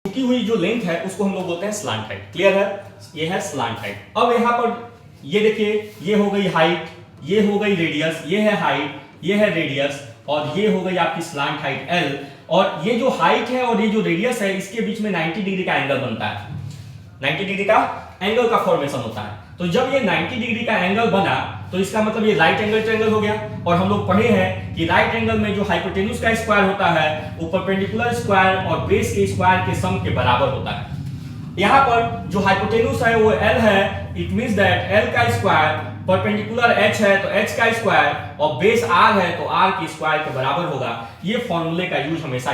झुकी हुई जो लेंथ है उसको हम लोग बोलते हैं स्लांट हाइट। क्लियर है? ये है स्लांट हाइट। अब यहाँ पर ये देखिए, ये हो गई हाइट, ये हो गई रेडियस, ये है हाइट, ये है रेडियस, और ये हो गई आपकी स्लांट हाइट L। और ये जो हाइट है और ये जो रेडियस है इसके बीच में 90 डिग्री का एंगल बनता है, 90 डिग्री का एंगल का फॉर्मेशन होता है। तो जब ये 90 डिग्री का एंगल बना तो इसका मतलब ये राइट एंगल ट्रायंगल हो गया। और हम लोग पढ़े हैं कि राइट एंगल में जो हाइपोटेन्यूज का स्क्वायर होता है वो परपेंडिकुलर स्क्वायर और बेस के स्क्वायर के सम के बराबर होता है। यहाँ पर जो हाइपोटेन्यूज है वो L है, इट मींस दैट L का स्क्वायर परपेंडिकुलर H है तो H का स्क्वायर और बेस R है तो R के स्क्वायर के बराबर होगा। ये फॉर्मूले का यूज हमेशा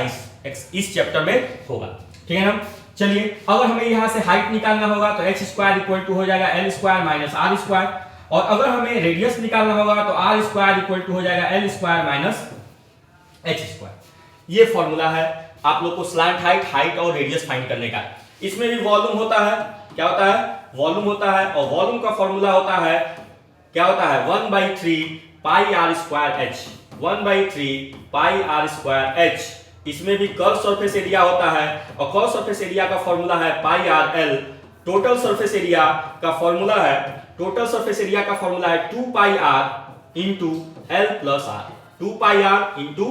इस चैप्टर में होगा। ठीक है ना? चलिए, अगर हमें यहाँ से हाइट निकालना होगा तो h स्क्वायर इक्वल टू हो जाएगा L square minus R square, और अगर हमें रेडियस निकालना होगा तो R स्क्वायर इक्वल टू हो जाएगा L square minus H square. ये फॉर्मूला है आप लोग को स्लैंट हाइट, हाइट और रेडियस फाइंड करने का। इसमें भी वॉल्यूम होता है। क्या होता है? वॉल्यूम होता है, और वॉल्यूम का फॉर्मूला होता है, क्या होता है? 1/3 pi r square h, 1/3 pi r square h. इसमें भी कर्व सरफेस एरिया होता है, और कर्व सरफेस एरिया का फॉर्मूला है pi r l. Total surface area का फॉर्मूला है, टोटल सरफेस एरिया का फॉर्मूला है 2 pi r into l plus r, 2 pi r into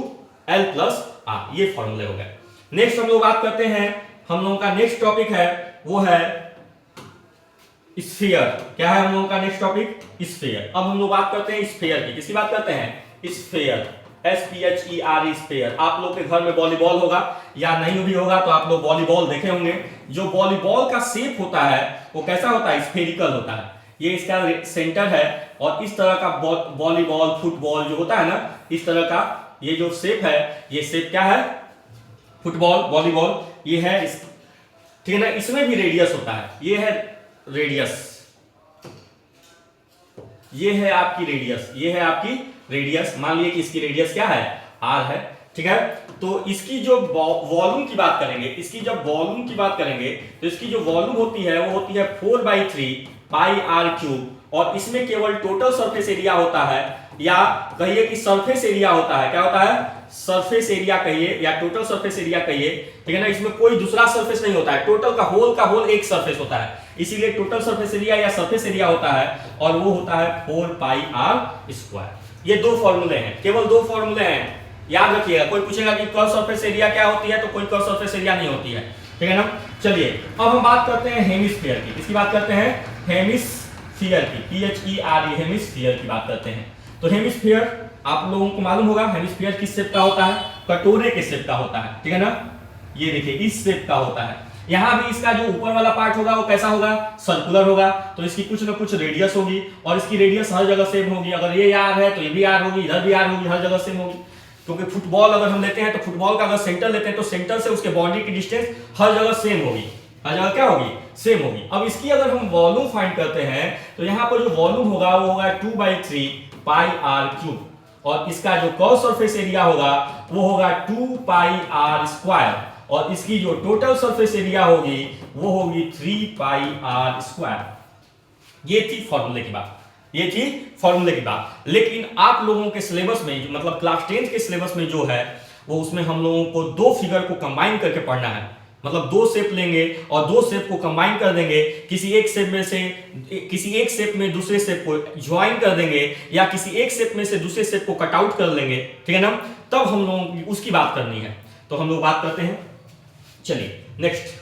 l plus r. ये फॉर्मूले हो गए। नेक्स्ट हम लोग बात करते हैं, हम लोगों का नेक्स्ट टॉपिक है वो है स्फीयर। क्या है हम लोगों का नेक्स्ट टॉपिक? स्फीयर। अब हम लोग बात करते हैं स्फीयर की। किसकी बात करते हैं? Sphere, SPHERE sphere. आप लोग के घर में वॉलीबॉल होगा या नहीं भी होगा तो आप लोग वॉलीबॉल देखे होंगे। जो वॉलीबॉल का शेप होता है वो कैसा होता है? स्फेरिकल होता है। ये इसका सेंटर है, और इस तरह का वॉलीबॉल, फुटबॉल जो होता है ना, इस तरह का ये जो शेप है, ये शेप क्या है? फुटबॉल, वॉलीबॉल, ये है। ठीक है ना? इसमें भी रेडियस होता है। ये है रेडियस, ये है आपकी रेडियस, ये है आपकी रेडियस। मान लीजिए कि इसकी रेडियस क्या है? R है। ठीक है? तो इसकी जो वॉल्यूम की बात करेंगे, इसकी जब वॉल्यूम की बात करेंगे तो इसकी जो वॉल्यूम होती है वो होती है 4/3 पाई आर क्यूब, और इसमें केवल टोटल सरफेस एरिया होता है, या कहिए कि सरफेस एरिया होता है। क्या होता है? सरफेस एरिया कहिए या टोटल सरफेस एरिया कहिए। ठीक है ना? इसमें कोई दूसरा सरफेस नहीं होता है, टोटल का होल एक सरफेस होता है, इसीलिए टोटल सरफेस एरिया या सरफेस एरिया होता है, और वो होता है 4 पाई आर स्क्वायर। ये दो फॉर्मूले हैं, केवल दो फॉर्मूले हैं, याद रखिएगा। कोई पूछेगा कि कर्व सरफेस एरिया क्या होती है, तो कोई कर्व सरफेस एरिया नहीं होती है। ठीक है ना? चलिए, अब हम बात करते हैं हेमिस्फीयर की। किसकी बात करते हैं? हेमिस्फीयर की, PHERE, हेमिस्फीयर की बात करते हैं। तो हेमिस्फीयर आप लोगों को मालूम होगा, हेमिस्फीयर किस शेप का होता है? कटोरे के शेप का होता है। ठीक है ना? ये देखिए, इस शेप का होता है। यहां भी इसका जो ऊपर वाला पार्ट होगा वो कैसा होगा? सर्कुलर होगा। तो इसकी कुछ ना कुछ रेडियस होगी, और इसकी रेडियस हर जगह सेम होगी। अगर ये R है तो ये भी R होगी, इधर भी R होगी, हर जगह सेम होगी। क्योंकि फुटबॉल अगर हम लेते हैं तो फुटबॉल का अगर सेंटर लेते हैं तो सेंटर से उसके बाउंड्री की डिस्टेंस हर जगह सेम होगी, हर जगह क्या होगी? सेम होगी। अब इसकी अगर हम वॉल्यूम फाइंड करते हैं तो यहाँ पर जो वॉल्यूम होगा वो होगा 2/3 पाई आर क्यूब, और इसका जो कर्व सरफेस एरिया होगा वो होगा 2 पाई आर स्क्वायर, और इसकी जो टोटल सरफेस एरिया होगी वो होगी 3 पाई आर स्क्वायर। ये थी फॉर्मूले की बात, ये थी फॉर्मूले की बात। लेकिन आप लोगों के सिलेबस में, मतलब क्लास 10 के सिलेबस में जो है वो, उसमें हम लोगों को दो फिगर को कंबाइन करके पढ़ना है। मतलब दो शेप लेंगे और दो शेप को कंबाइन कर देंगे, किसी एक शेप में से किसी एक शेप में दूसरे शेप को ज्वाइन कर देंगे, या किसी एक शेप में से दूसरे शेप को कट आउट कर लेंगे। ठीक है ना? तब हम लोगों की उसकी बात करनी है। तो हम लोग बात करते हैं। चलिए नेक्स्ट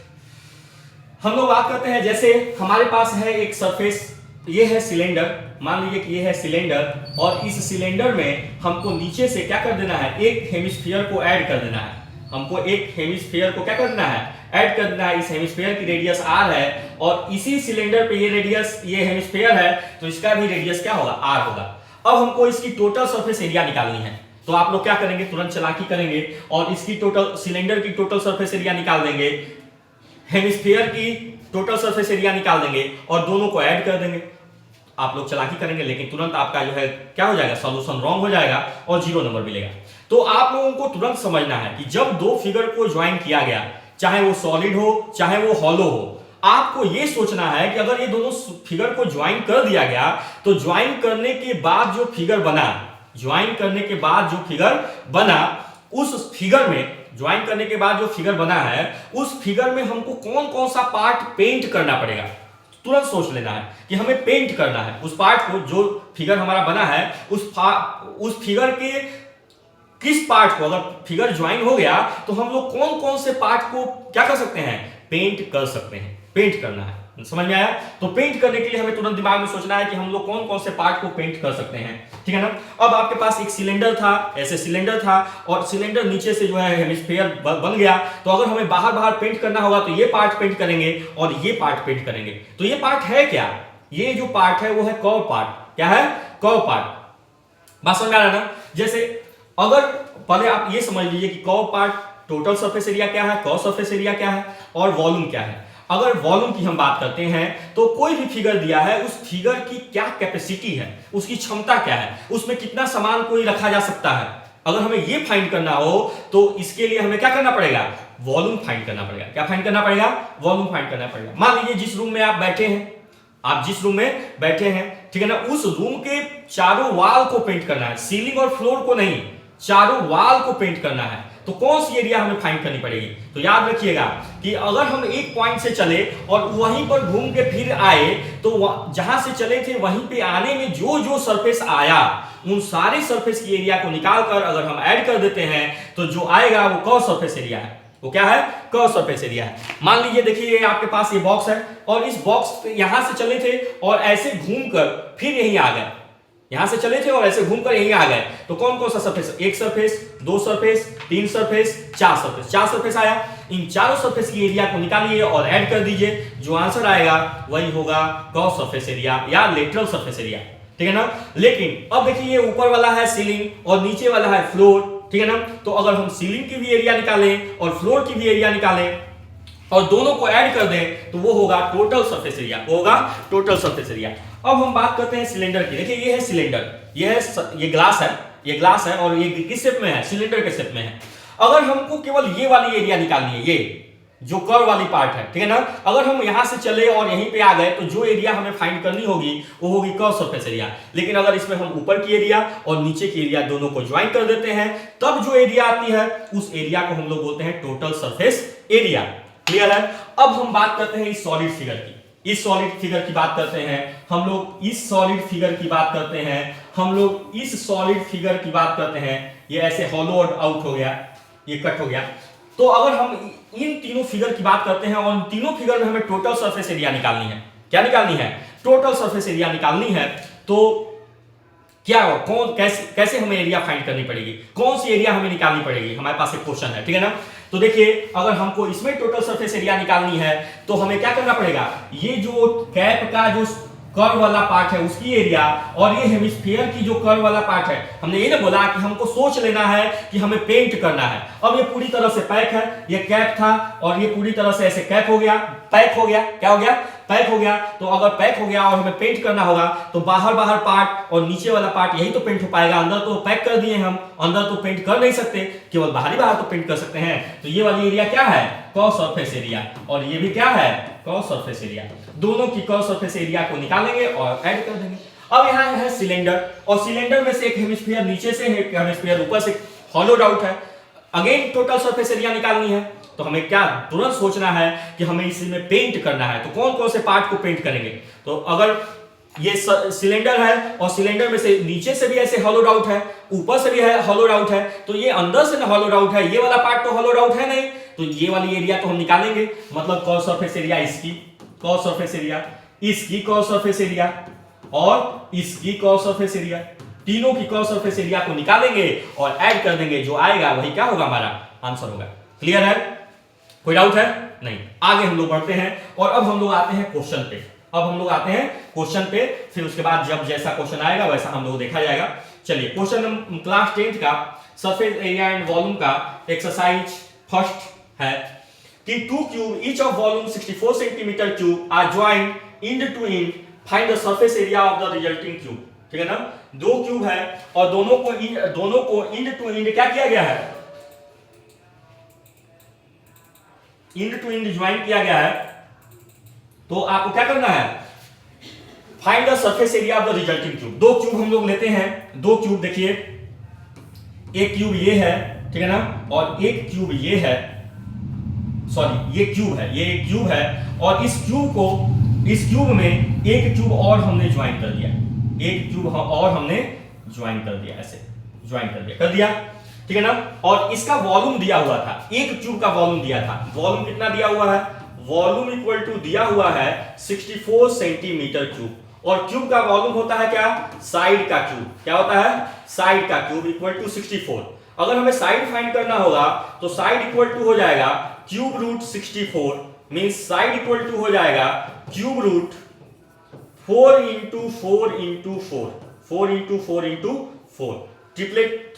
हम लोग बात करते हैं, जैसे हमारे पास है एक सरफेस, ये है सिलेंडर। मान लीजिए कि ये है सिलेंडर, और इस सिलेंडर में हमको नीचे से क्या कर देना है? एक हेमिस्फीयर को ऐड कर देना है। हमको एक हेमिस्फीयर को क्या करना है? ऐड कर देना है। इस हेमिस्फीयर की रेडियस R है, और इसी सिलेंडर पे ये रेडियस, ये हेमिस्फीयर है, तो इसका भी रेडियस क्या होगा? R होगा। अब हमको इसकी टोटल सरफेस एरिया निकालनी है। तो आप लोग क्या करेंगे? तुरंत चालाकी करेंगे और इसकी टोटल, सिलेंडर की टोटल सरफेस एरिया निकाल देंगे, हेमिस्फीयर की टोटल सरफेस एरिया निकाल देंगे, और दोनों को ऐड कर देंगे। आप लोग चालाकी करेंगे, लेकिन तुरंत आपका जो है क्या हो जाएगा? सॉल्यूशन रॉन्ग हो जाएगा और 0 नंबर मिलेगा। तो आप लोगों को तुरंत समझना है कि जब दो फिगर को ज्वाइन किया गया, चाहे वो सॉलिड हो चाहे वो हॉलो हो, आपको ये सोचना है कि अगर ये दोनों फिगर को ज्वाइन कर दिया गया तो ज्वाइन करने के बाद जो फिगर बना, ज्वाइन करने के बाद जो फिगर बना, उस फिगर में ज्वाइन करने के बाद जो फिगर बना है उस फिगर में हमको कौन कौन सा पार्ट पेंट करना पड़ेगा, तुरंत सोच लेना है कि हमें पेंट करना है उस पार्ट को। जो फिगर हमारा बना है उस फिगर के किस पार्ट को, अगर फिगर ज्वाइन हो गया तो हम लोग कौन कौन से पार्ट को क्या कर सकते हैं, पेंट कर सकते हैं, पेंट करना है। समझ में आया? तो पेंट करने के लिए हमें तुरंत दिमाग में सोचना है कि हम लोग कौन कौन से पार्ट को पेंट कर सकते हैं, ठीक है ना। अब आपके पास एक सिलेंडर था, ऐसे सिलेंडर था और सिलेंडर नीचे से जो है हेमिस्फीयर बन गया, तो अगर हमें बाहर बाहर पेंट करना होगा तो ये पार्ट पेंट करेंगे और ये पार्ट पेंट करेंगे। तो ये पार्ट है क्या, ये जो पार्ट है वो है कर्व पार्ट। क्या है? Curve part. बात समझ में आ रहा है ना। जैसे अगर पहले आप ये समझ लीजिए कि curve part, total surface area क्या है, कर्व सरफेस एरिया क्या है और वॉल्यूम क्या है। अगर वॉल्यूम की हम बात करते हैं तो कोई भी फिगर दिया है उस फिगर की क्या कैपेसिटी है, उसकी क्षमता क्या है, उसमें कितना सामान कोई रखा जा सकता है, अगर हमें ये फाइंड करना हो तो इसके लिए हमें क्या करना पड़ेगा, वॉल्यूम फाइंड करना पड़ेगा। क्या फाइंड करना पड़ेगा? वॉल्यूम फाइंड करना पड़ेगा। मान लीजिए जिस रूम में आप बैठे हैं, आप जिस रूम में बैठे हैं, ठीक है ना, उस रूम के चारों वॉल को पेंट करना है, सीलिंग और फ्लोर को नहीं, चारों वॉल को पेंट करना है। तो कौन सी एरिया हमें फाइंड करनी पड़ेगी? तो याद रखिएगा कि अगर हम एक पॉइंट से चले और वहीं पर घूम के फिर आए तो जहां से चले थे वहीं पे आने में जो जो सरफेस आया उन सारे सरफेस की एरिया को निकालकर अगर हम ऐड कर देते हैं तो जो आएगा वो कर्व सरफेस एरिया है। वो क्या है? कर्व सरफेस एरिया है। मान लीजिए देखिए ये आपके पास ये बॉक्स है और इस बॉक्स यहां से चले थे और ऐसे घूमकर फिर यहीं आ गए, यहां से चले थे और ऐसे घूमकर यहीं आ गए, तो कौन कौन सा सरफेस? एक सरफेस, दो सरफेस, तीन सरफेस, चार सरफेस। चार सरफेस आया। इन चारों सरफेस की एरिया को निकालिए और ऐड कर दीजिए, जो आंसर आएगा वही होगा कर्व सरफेस एरिया या लेटरल सरफेस एरिया, ठीक है ना। लेकिन अब देखिए ये ऊपर वाला है सीलिंग और नीचे वाला है फ्लोर, ठीक है ना। तो अगर हम सीलिंग की भी एरिया निकालें और फ्लोर की भी एरिया निकालें और दोनों को ऐड कर दें तो वो होगा टोटल सरफेस एरिया, होगा टोटल सरफेस एरिया। अब हम बात करते हैं सिलेंडर की। देखिए ये है सिलेंडर, ये ग्लास है, ये ग्लास है और ये किस शेप में है? सिलेंडर के शेप में है। अगर हमको केवल ये वाली एरिया निकालनी है, ये जो कर्व वाली पार्ट है, ठीक है ना, अगर हम यहां से चले और यहीं पे आ गए तो जो एरिया हमें फाइंड करनी होगी वो होगी कर्व सरफेस एरिया। लेकिन अगर इसमें हम ऊपर की एरिया और नीचे की एरिया दोनों को ज्वाइन कर देते हैं तब जो एरिया आती है उस एरिया को हम लोग बोलते हैं टोटल सरफेस एरिया। क्लियर है? अब हम बात करते हैं इस सॉलिड फिगर की। इस सॉलिड फिगर की बात करते हैं हम लोग, इस सॉलिड फिगर की बात करते हैं हम लोग, इस सॉलिड फिगर की बात करते हैं। ये ऐसे हॉलो आउट हो गया, ये कट हो गया। तो अगर हम इन तीनों फिगर की बात करते हैं और इन तीनों फिगर में हमें टोटल सरफेस एरिया निकालनी है। क्या निकालनी है? टोटल सरफेस एरिया निकालनी है। तो क्या हो, कौन कैसे हमें एरिया फाइंड करनी पड़ेगी, कौन सी एरिया हमें निकालनी पड़ेगी? हमारे पास एक क्वेश्चन है, ठीक है ना। तो देखिए अगर हमको इसमें टोटल सरफेस एरिया निकालनी है तो हमें क्या करना पड़ेगा, ये जो कैप का जो कर्व वाला पार्ट है उसकी एरिया और ये हेमिस्फीयर की जो कर्व वाला पार्ट है, हमने ये ना बोला कि हमको सोच लेना है कि हमें पेंट करना है। अब ये पूरी तरह से पैक है, ये कैप था और ये पूरी तरह से ऐसे कैप हो गया, पैक हो गया। क्या हो गया? पैक हो गया। तो अगर पैक हो गया और हमें पेंट करना होगा तो बाहर बाहर पार्ट और नीचे वाला पार्ट यही तो पेंट हो पाएगा। अंदर तो पैक कर दिए हम, अंदर तो पेंट कर नहीं सकते, केवल बाहरी बाहर तो पेंट कर सकते हैं। तो ये वाली एरिया क्या है? Curve surface area. और ये भी क्या है? Curve surface area. दोनों की कर्व सरफेस एरिया को निकालेंगे और ऐड कर देंगे। अब यहाँ है सिलेंडर और सिलेंडर में से एक हेमिस्फीयर नीचे से है, एक हेमिस्फीयर ऊपर से हॉलोड आउट है। अगेन टोटल सरफेस एरिया निकालनी है तो हमें क्या तुरंत सोचना है कि हमें इसमें पेंट करना है। तो कौन कौन से पार्ट को पेंट करेंगे? तो अगर ये सिलेंडर है और सिलेंडर में से नीचे से भी ऐसे हॉलोड आउट है, ऊपर से भी है हॉलोड आउट है, तो ये अंदर से ना हॉलोड आउट है, ये वाला पार्ट तो हॉलोड आउट है नहीं, तो ये वाली एरिया तो हम निकालेंगे। मतलब कर्व सरफेस एरिया इसकी कर्व सरफेस एरिया, इसकी कर्व सरफेस एरिया और इसकी कर्व सरफेस एरिया, तीनों की कर्व सरफेस एरिया को निकालेंगे और ऐड कर देंगे। जो आएगा वही क्या होगा? हमारा आंसर होगा। क्लियर है? कोई डाउट है? नहीं। आगे हम लोग बढ़ते हैं और अब हम लोग आते हैं क्वेश्चन पे। अब हम लोग आते हैं क्वेश्चन पे, फिर उसके बाद जब जैसा क्वेश्चन आएगा वैसा हम लोग देखा जाएगा। चलिए क्वेश्चन क्लास 10th का सरफेस एरिया एंड वॉल्यूम का एक्सरसाइज फर्स्ट है कि two cube each of volume 64 centimetre cube are joined end to end, find the surface area of the resulting cube. ठीक है ना, दो क्यूब है और दोनों को एंड टू एंड क्या किया गया है? एंड टू एंड ज्वाइन किया गया है। तो आपको क्या करना है? Find the surface area of the resulting cube. दो क्यूब हम लोग लेते हैं, दो क्यूब देखिए, एक क्यूब ये है ठीक है ना, और एक क्यूब ये है, सॉरी ये क्यूब है, ये एक क्यूब है, और इस क्यूब में एक क्यूब और हमने ज्वाइन कर दिया, एक क्यूब और हमने ज्वाइन कर दिया, ऐसे ज्वाइन कर दिया, ठीक है ना। और इसका वॉल्यूम दिया हुआ था, एक क्यूब का वॉल्यूम दिया था, वॉल्यूम कितना दिया हुआ है, वॉल्यूम इक्वल टू दिया हुआ है 64 सेंटीमीटर क्यूब, और क्यूब का वॉल्यूम होता है क्या, साइड का क्यूब, क्या होता है, साइड का क्यूब इक्वल टू 64। अगर हमें साइड फाइंड करना होगा तो साइड इक्वल टू हो जाएगा cube root 64, means side equal to हो जाएगा cube root 4 into 4 into 4, 4 into 4 into 4, triplet,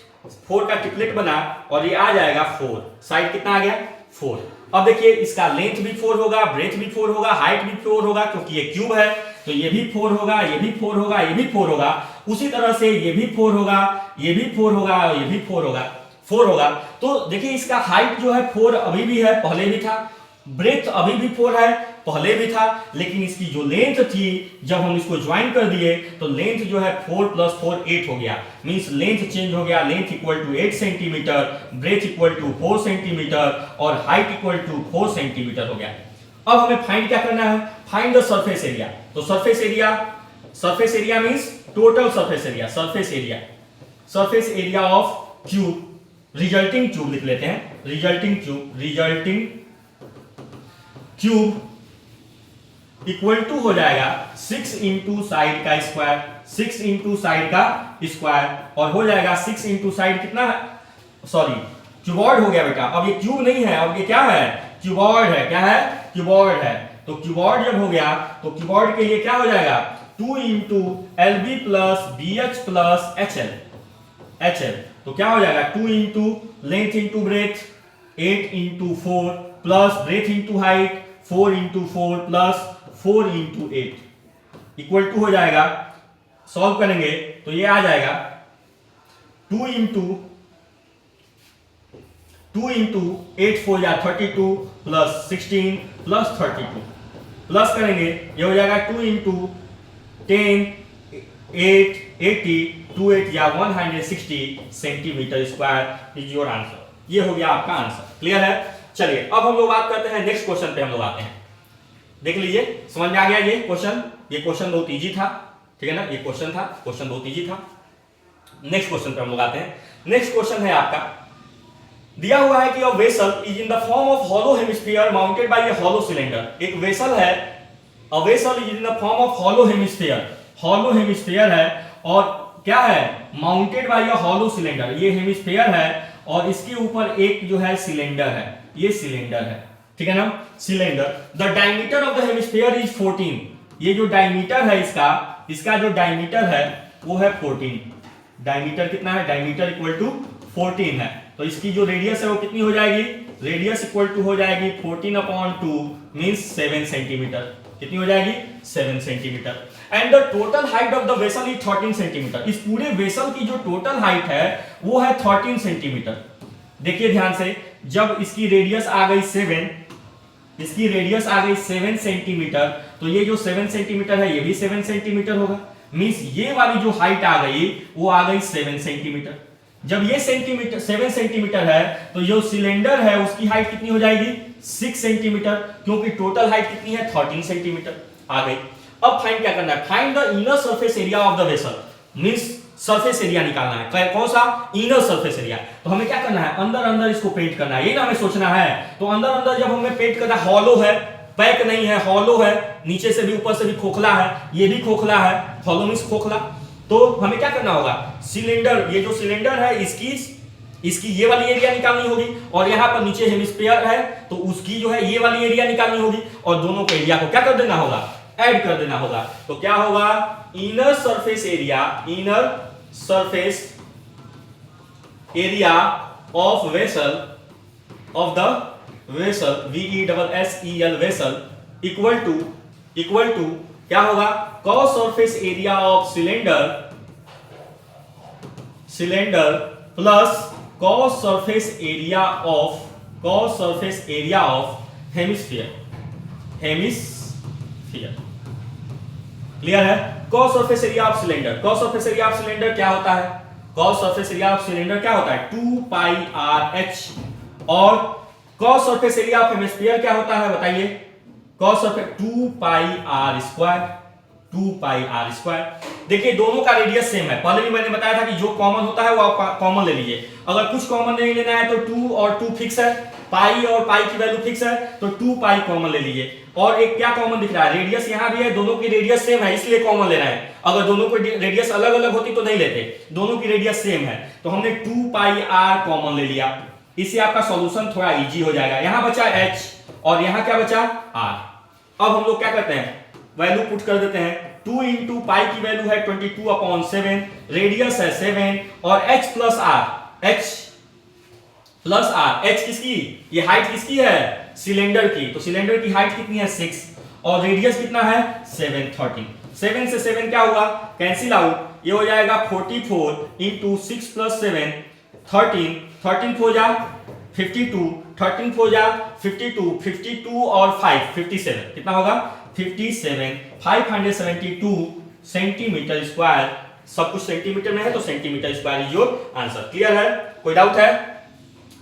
4 का ट्रिपलेट बना, और ये आ जाएगा 4, साइड कितना आ गया 4। अब देखिए इसका लेंथ भी 4 होगा, ब्रेथ भी 4 होगा, हाइट भी 4 होगा, क्योंकि ये क्यूब है तो ये भी 4 होगा, ये भी 4 होगा, ये भी 4 होगा, उसी तरह से ये भी 4 होगा, ये भी 4 होगा, और ये भी 4 होगा, 4 होगा। तो देखिए इसका हाइट जो है 4 अभी भी है, पहले भी था, ब्रेथ अभी भी 4 है, पहले भी था, लेकिन इसकी जो लेंथ थी जब हम इसको ज्वाइन कर दिए तो लेंथ जो है 4 + 4 8 हो गया, मींस लेंथ चेंज हो गया, length equal to 8 centimetre, breadth equal to 4 centimetre, और हाइट इक्वल टू 4 सेंटीमीटर हो गया। अब हमें फाइंड क्या करना है, फाइंड द सरफेस एरिया। तो surface area means total surface area, surface area of cube, resulting cube लिख लेते हैं, रिजल्टिंग क्यूब इक्वल टू हो जाएगा 6 इंटू साइड का स्क्वायर, 6 इंटू साइड का स्क्वायर, और हो जाएगा 6 इंटू साइड कितना, सॉरी क्यूबॉइड हो गया बेटा, अब ये क्यूब नहीं है, अब ये क्या है, क्यूबॉइड है, क्या है, क्यूबॉइड है। तो क्यूबॉइड जब हो गया तो क्यूबॉइड के लिए क्या हो जाएगा, 2 into LB plus BH plus HL, तो क्या हो जाएगा 2 into length into breadth 8 into 4 plus breadth into height 4 into 4 plus 4 into 8 equal to हो जाएगा, सॉल्व करेंगे तो ये आ जाएगा 2 इंटू 8 4 या 32 प्लस 16 प्लस 32 प्लस करेंगे, ये हो जाएगा 2 इंटू 10 8 80 28 या 160 centimetre square is your answer. ये हो गया आपका आंसर, क्लियर है। चलिए अब हम लोग बात करते हैं नेक्स्ट क्वेश्चन पे, हम लोग आते हैं, देख लीजिए समझ में आ गया ये क्वेश्चन बहुत इजी था, ठीक है ना, ये क्वेश्चन बहुत इजी था। नेक्स्ट क्वेश्चन पे हम लोग आते हैं। नेक्स्ट क्वेश्चन है आपका, दिया हुआ है कि a vessel is in the form of hollow hemisphere mounted by a hollow cylinder. एक वेसल है, a vessel is in the form of hollow hemisphere है, और क्या है, mounted by a hollow cylinder, ये हेमिस्फीयर है और इसके ऊपर एक जो है सिलेंडर है, ये सिलेंडर है, ठीक है ना, cylinder. The diameter of the hemisphere is 14, ये जो डायमीटर है इसका जो डायमीटर है वो है 14, डायमीटर कितना है, डायमीटर इक्वल टू 14 है, तो इसकी जो रेडियस है वो कितनी हो जाएगी, रेडियस इक्वल टू हो जाएगी 14/2 मींस 7 सेंटीमीटर, कितनी हो जाएगी 7 centimetre. And the total height of the vessel is 13 centimetre, इस पूरे वेसल की जो टोटल हाइट है वो है 13 सेंटीमीटर। देखिए ध्यान से, जब इसकी रेडियस आ गई 7 सेंटीमीटर, तो ये जो 7 सेंटीमीटर है ये भी 7 सेंटीमीटर होगा, मींस ये वाली जो हाइट आ गई वो आ गई 7 सेंटीमीटर। जब ये 7 सेंटीमीटर है तो जो सिलेंडर है उसकी हाइट कितनी हो जाएगी 6 सेंटीमीटर, क्योंकि टोटल हाइट कितनी है 13 सेंटीमीटर आ गई। अब फाइंड क्या करना है, find the inner surface area of the vessel, means surface area निकालना है, कौन सा, इनर सरफेस एरिया। तो हमें क्या करना है, अंदर इसको पेंट करना है, ये ना हमें सोचना है। तो अंदर जब हमें पेंट करना, हॉलो है, पैक नहीं है, हॉलो है, नीचे से भी ऊपर से भी खोखला है, ये भी खोखला है, हॉलो मींस खोखला। तो हमें क्या करना होगा, सिलेंडर, ये जो सिलेंडर है इसकी ये वाली एरिया निकालनी होगी, और यहाँ पर नीचे हेमिस्फीयर है तो उसकी जो है ये वाली एरिया निकालनी होगी, और दोनों को एरिया को क्या कर देना होगा, ऐड कर देना होगा। तो क्या होगा, inner surface area of vessel, of the vessel, VESSEL vessel equal to क्या होगा, cos surface area of cylinder plus cos surface area of hemisphere. Clear है, cos surface area of cylinder क्या होता है, cos surface area of cylinder क्या होता है 2 pi r h, और cos surface area of hemisphere क्या होता है बताइए, cos surface 2 pi r square, 2 pi r square. देखिए दोनों का रेडियस सेम है, पहले भी मैंने बताया था कि जो कॉमन होता है वो आप कॉमन ले लीजिए, अगर कुछ कॉमन नहीं लेना है तो 2 और 2 फिक्स है, पाई और पाई की वैल्यू फिक्स है तो 2 पाई कॉमन ले लीजिए। और एक क्या कॉमन दिख रहा है, रेडियस यहां भी है, दोनों की रेडियस सेम है इसलिए कॉमन लेना है, अगर दोनों की रेडियस अलग अलग होती तो नहीं लेते, दोनों की रेडियस सेम है तो हमने 2 पाई आर कॉमन ले लिया, इससे आपका सॉल्यूशन थोड़ा इजी हो जाएगा। यहां बचा h और यहां क्या बचा r। अब हम लोग क्या करते हैं, वैल्यू पुट कर देते हैं, 2 इंटू पाई की वैल्यू है 22/7, रेडियस है 7 और h प्लस आर, h किसकी, ये हाइट किसकी है सिलेंडर की, तो सिलेंडर की हाइट कितनी है 6 और रेडियस कितना है 7, 13। 7 से 7 क्या हुआ, कैंसिल आउट, ये हो जाएगा 44 इंटू 6 प्लस 7 13, 13 4 जा 52, 13 4 जा 52, 52 और 5 57, कितना होगा 57, 572 सेंटीमीटर स्क्वायर, सब कुछ सेंटीमीटर में है तो centimetre square is your answer. Clear है, कोई डाउट है?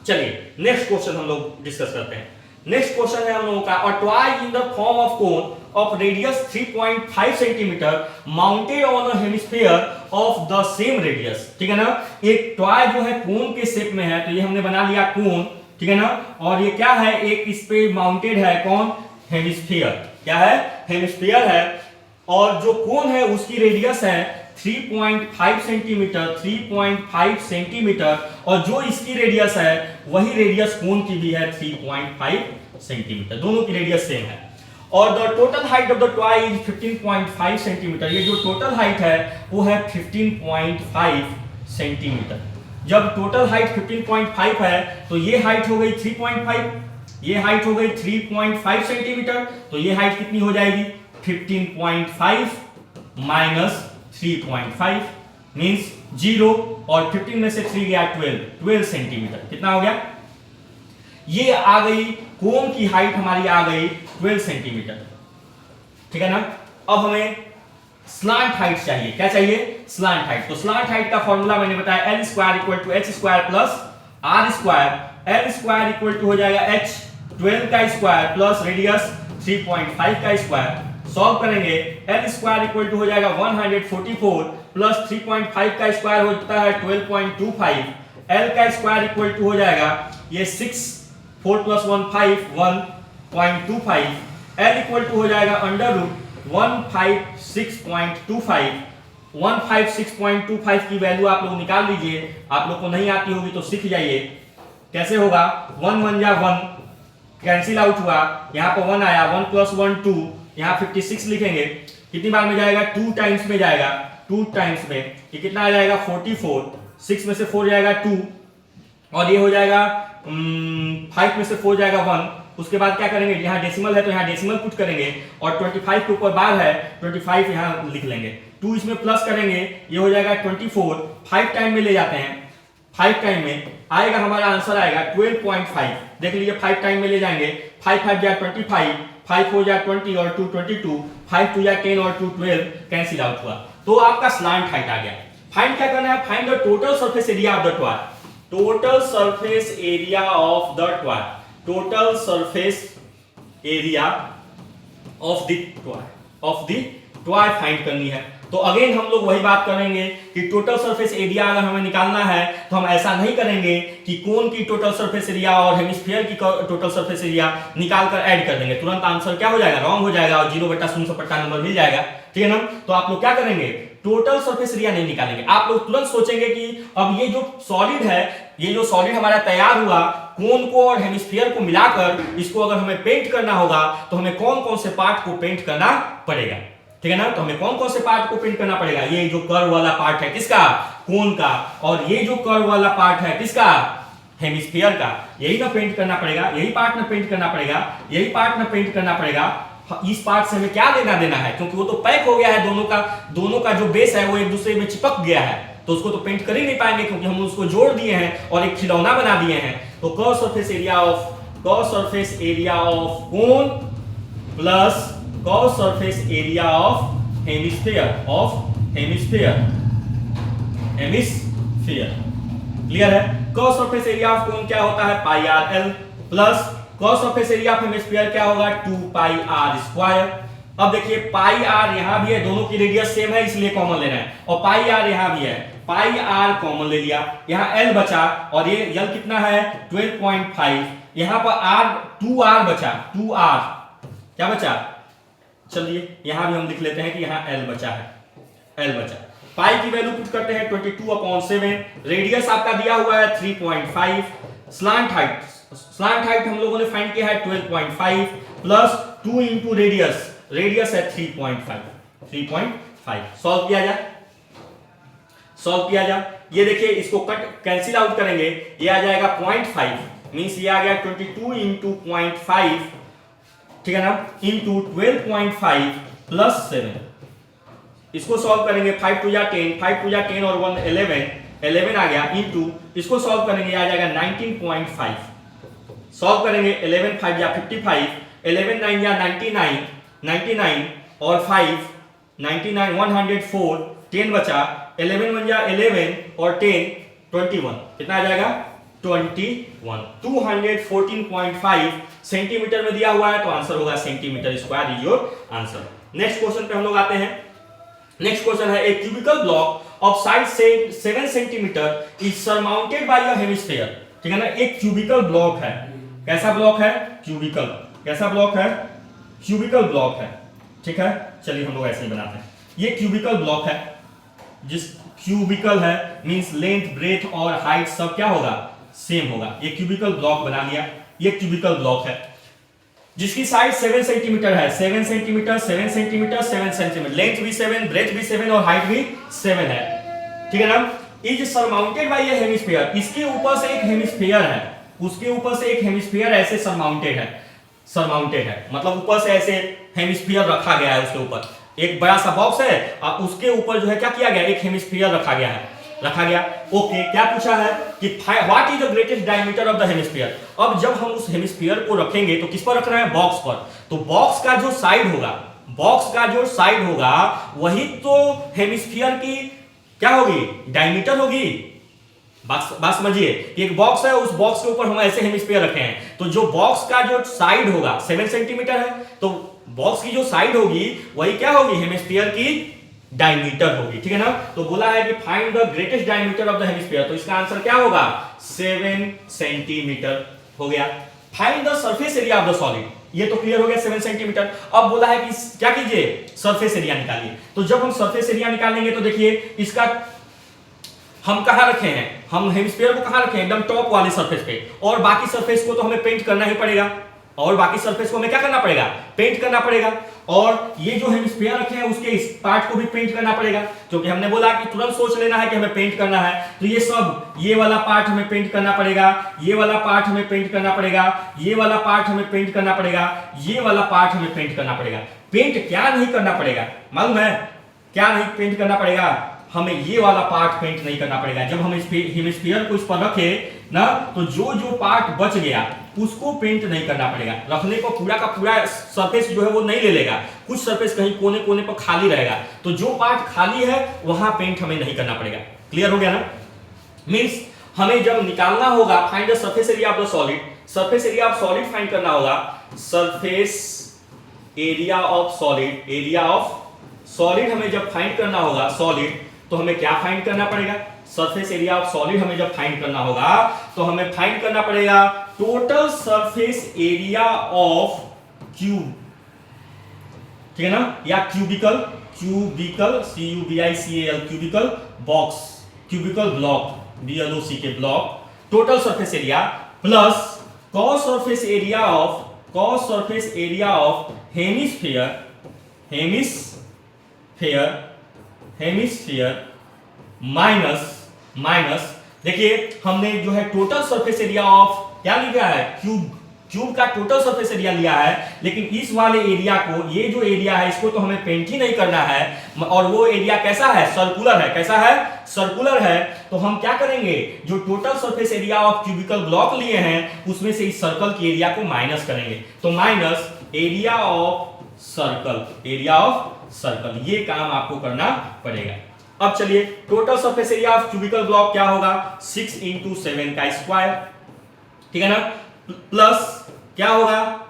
चलिए नेक्स्ट क्वेश्चन हम लोग डिस्कस करते हैं। नेक्स्ट क्वेश्चन है हम लोगों का, a toy in the form of cone of radius 3.5 centimetre mounted on a hemisphere of the same radius. ठीक है ना, एक टॉय जो है कोन के शेप में है, तो ये हमने बना लिया कोन, ठीक है ना, और ये क्या है, एक इस पे माउंटेड है कौन, हेमिस्फीयर, क्या है हेमिस्फीयर है, और जो कोन है उसकी रेडियस है 3.5 सेंटीमीटर, 3.5 सेंटीमीटर, और जो इसकी रेडियस है वही रेडियस कोन की भी है 3.5 सेंटीमीटर, दोनों की रेडियस सेम है। और the total height of the toy is 15.5 centimetre, ये जो टोटल हाइट है वो है 15.5 सेंटीमीटर। जब टोटल हाइट 15.5 है तो ये हाइट हो गई 3.5, ये हाइट हो गई 3.5 सेंटीमीटर, तो ये हाइट कितनी हो जाएगी 15.5 माइनस 3.5 मींस 0, और 15 में से 3 गया 12 सेंटीमीटर, कितना हो गया, ये आ गई कोन की हाइट हमारी आ गई 12 सेंटीमीटर। ठीक है ना, अब हमें स्लांट हाइट चाहिए, क्या चाहिए स्लांट हाइट। तो स्लांट हाइट का फॉर्मूला मैंने बताया L square equal to h square plus r square, L square equal to हो जाएगा h 12 का स्क्वायर प्लस रेडियस 3.5 का स्क्वायर, सॉल्व करेंगे L स्क्वायर इक्वल टू हो जाएगा 144 प्लस 3.5 का स्क्वायर होता है 12.25, L का स्क्वायर इक्वल टू हो जाएगा ये 6, 4 प्लस 1 5, 1.25, L इक्वल टू हो जाएगा अंडर रूट 156.25, 156.25 की वैल्यू आप लोग निकाल लीजिए, आप लोग को नहीं आती होगी तो सीख जाइए कैसे होगा, 1 1 जा 1 कैंसिल आउट हुआ, यहाँ पर 1 आया, 1 प्लस 1 2, यहाँ 56 लिखेंगे, कितनी बार में जाएगा 2 टाइम्स में जाएगा, 2 टाइम्स में ये कितना आ जाएगा 44, 6 में से 4 जाएगा 2, और ये हो जाएगा 5 में से 4 जाएगा 1, उसके बाद क्या करेंगे, यहाँ डेसिमल है तो यहाँ डेसिमल पुट करेंगे, और 25 के ऊपर बार है 25 यहाँ लिख लेंगे, 2 इसमें प्लस करेंगे, ये हो जाएगा 24, 5 टाइम में ले जाते हैं, 5 टाइम में आएगा हमारा आंसर आएगा 12.5, देख लीजिए 5 टाइम में ले जाएंगे, 5 5 जा 25, 5 4 जा 20 और 2 22, 5 2 जा 10 और 2 12, कैंसिल आउट हुआ, तो आपका स्लांट हाइट आ गया। फाइंड क्या करना है, find the total surface area of the toy, total surface area of the toy, total surface area of the toy find करनी है। तो अगेन हम लोग वही बात करेंगे कि टोटल सरफेस एरिया अगर हमें निकालना है तो हम ऐसा नहीं करेंगे कि कोन की टोटल सरफेस एरिया और हेमिस्फीयर की टोटल सरफेस एरिया निकाल कर ऐड कर देंगे, तुरंत आंसर क्या हो जाएगा, रॉन्ग हो जाएगा और 0/0 नंबर मिल जाएगा। ठीक है ना, तो आप लोग क्या करेंगे, टोटल सरफेस एरिया नहीं निकालेंगे, आप लोग तुरंत सोचेंगे कि अब ये जो सॉलिड है, ये जो सॉलिड हमारा तैयार हुआ, कोन को और हेमिस्फीयर को मिलाकर इसको अगर हमें पेंट करना होगा तो हमें कौन कौन से पार्ट को पेंट करना पड़ेगा। ठीक है ना, तो हमें कौन कौन से पार्ट को पेंट करना पड़ेगा, ये जो कर्व वाला पार्ट है किसका, कोन का, और ये जो कर्व वाला पार्ट है किसका, हेमिस्फीयर का, यही ना पेंट करना पड़ेगा, यही पार्ट ना पेंट करना पड़ेगा, यही पार्ट ना पेंट करना पड़ेगा। इस पार्ट से हमें क्या लेना देना है, क्योंकि वो तो पैक हो गया है, दोनों का जो बेस है वो एक दूसरे में चिपक गया है, तो उसको तो पेंट कर ही नहीं पाएंगे क्योंकि हम उसको जोड़ दिए हैं और एक खिलौना बना दिए हैं। तो curve surface area of cone plus curve surface area of hemisphere hemisphere. Clear है? cos surface area of cone क्या होता है, pi r l, plus cos surface area of hemisphere क्या होगा, 2 पाई आर स्क्वायर। अब देखिए पाई आर यहां भी है, दोनों की रेडियस सेम है इसलिए कॉमन लेना है, और पाई आर यहां भी है, पाई आर कॉमन ले लिया, यहां एल बचा, और ये एल कितना है 12.5, यहां पर आर 2r बचा, 2r क्या बचा, चलिए यहां भी हम लिख लेते हैं कि यहां एल बचा है, एल बचा। पाई की वैल्यू पुट करते हैं 22/7, रेडियस आपका दिया हुआ है 3.5, स्लांट हाइट हम लोगों ने फाइंड किया है 12.5 प्लस 2 इंटू रेडियस है 3.5। सॉल्व किया जाए, ये देखिए इसको कट कैंसिल आउट करेंगे, ये आ जाएगा 0.5, मींस ये आ गया 22 इंटू 0.5, ठीक है ना, इंटू 12.5 प्लस 7। इसको सॉल्व करेंगे 5 टू जा 10 और 1 11 आ गया, इंटू इसको सॉल्व करेंगे आ जाएगा 19.5। सॉल्व करेंगे 11 5 या 55, 11 9 या 99 और 5 99 104, 10 बचा, 11 1 या 11 और 10 21, कितना आ जाएगा 21, 214.5 सेंटीमीटर में दिया हुआ है, तो आंसर होगा centimetre square is your answer. Next question पे हम लोग आते हैं। नेक्स्ट क्वेश्चन है, a cubical block of side 7 centimetre is surmounted by a hemisphere. ठीक है ना, एक क्यूबिकल ब्लॉक है, कैसा ब्लॉक है, क्यूबिकल, कैसा ब्लॉक है, क्यूबिकल ब्लॉक है, ठीक है। चलिए हम लोग ऐसे ही बनाते हैं, ये क्यूबिकल ब्लॉक है, जिस क्यूबिकल है मींस लेंथ ब्रेथ और हाइट सब क्या होगा, सेम होगा। ये क्यूबिकल ब्लॉक बना लिया, ये क्यूबिकल ब्लॉक है जिसकी साइड 7 सेंटीमीटर है, 7 सेंटीमीटर 7 सेंटीमीटर 7 सेंटीमीटर, लेंथ भी 7, ब्रेथ भी 7 और हाइट भी 7 है, ठीक है ना। Is surmounted bye A hemisphere, इसके ऊपर से एक हेमिस्फीयर है, उसके ऊपर से एक हेमिस्फीयर ऐसे सरमाउंटेड है, मतलब ऊपर से ऐसे हेमिस्फीयर रखा गया है, उसके ऊपर एक बड़ा सा बॉक्स है और उसके ऊपर जो है क्या किया गया, एक हेमिस्फीयर रखा गया। ओके, क्या पूछा है कि what is the greatest diameter of the hemisphere. अब जब हम उस हेमिस्फीयर को रखेंगे तो किस पर रख रहे हैं, बॉक्स पर, तो बॉक्स का जो साइड होगा वही तो हेमिस्फीयर की क्या होगी, डायमीटर होगी। बात समझिए कि एक बॉक्स है, उस बॉक्स के ऊपर हम ऐसे हेमिस्फीयर रखे हैं, तो जो बॉक्स का जो साइड होगा 7 सेंटीमीटर है, तो बॉक्स की जो साइड होगी वही क्या होगी, हेमिस्फीयर की डायमीटर होगी, ठीक है ना। तो बोला है कि find the greatest diameter of the hemisphere, तो इसका आंसर क्या होगा, 7 सेंटीमीटर हो गया। Find the surface area of the solid, ये तो क्लियर हो गया 7 सेंटीमीटर। अब बोला है कि क्या कीजिए, सरफेस एरिया निकालिए। तो जब हम सरफेस एरिया निकालेंगे तो देखिए इसका हम कहां रखे हैं, हम हेमिस्फीयर को कहां रखे हैं, एकदम टॉप वाली सरफेस पे, और बाकी सरफेस को तो हमें पेंट करना ही पड़ेगा, और बाकी सरफेस को हमें क्या करना पड़ेगा, पेंट करना पड़ेगा। और ये जो हेमिस्फीयर रखे हैं उसके इस पार्ट को भी पेंट करना पड़ेगा, क्योंकि हमने बोला कि तुरंत सोच लेना है कि हमें पेंट करना है। तो ये सब, ये वाला पार्ट हमें पेंट करना पड़ेगा, ये वाला पार्ट हमें पेंट करना पड़ेगा, ये वाला पार्ट हमें पेंट करना पड़ेगा, ये वाला पार्ट हमें पेंट करना पड़ेगा। पेंट क्या नहीं करना पड़ेगा मालूम है, क्या नहीं पेंट करना पड़ेगा, हमें ये वाला पार्ट पेंट नहीं करना पड़ेगा। जब हम हेमिस्फीयर को इस पर रखे ना, तो जो पार्ट बच गया उसको पेंट नहीं करना पड़ेगा। रखने को पूरा का पूरा सरफेस जो है वो नहीं ले लेगा, कुछ सरफेस कहीं कोने कोने पर खाली रहेगा, तो जो पार्ट खाली है वहां पेंट हमें नहीं करना पड़ेगा। क्लियर हो गया ना, मींस हमें जब निकालना होगा find the surface area of the solid, surface area of solid find करना होगा, सरफेस एरिया ऑफ सॉलिड हमें जब फाइंड करना होगा सॉलिड, तो हमें क्या फाइंड करना पड़ेगा, सरफेस एरिया ऑफ सॉलिड हमें जब फाइंड करना होगा तो हमें फाइंड करना पड़ेगा total surface area of cube, ठीक है ना, या cubical CUBICAL cubical box, cubical block BLOC के block, total surface area plus cos surface area of hemisphere minus देखिए हमने जो है टोटल सरफेस एरिया ऑफ क्या लिखा है, क्यूब का टोटल सरफेस एरिया लिया है, लेकिन इस वाले एरिया को, ये जो एरिया है इसको तो हमें पेंट ही नहीं करना है, और वो एरिया कैसा है, सर्कुलर है, कैसा है, सर्कुलर है। तो हम क्या करेंगे, जो total surface area of cubical block लिए हैं उसमें से इस सर्कल की एरिया को माइनस करेंगे, तो माइनस एरिया ऑफ सर्कल, ये काम आपको करना पड़ेगा। अब चलिए total surface area of cubical block क्या होगा 6 इंटू 7 का स्क्वायर, ठीक है ना, प्लस क्या होगा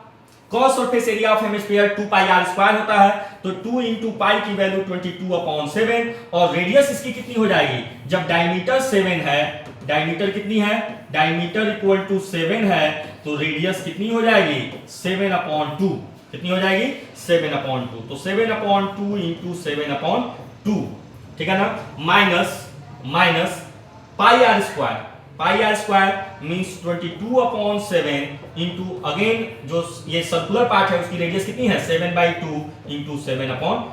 cos surface area of hemisphere 2 pi r square होता है, तो 2 इंटू पाई की वैल्यू 22/7 और रेडियस इसकी कितनी हो जाएगी, जब डायमीटर 7 है, डायमीटर कितनी है, डायमीटर इक्वल टू 7 है, तो रेडियस कितनी हो जाएगी 7/2, कितनी हो जाएगी 7/2, तो 7/2 इंटू 7/2, ठीक है ना, minus pi r square, pi r square means 22/7 into again जो ये सर्कुलर पार्ट है उसकी रेडियस कितनी है 7/2 इंटू 7/2,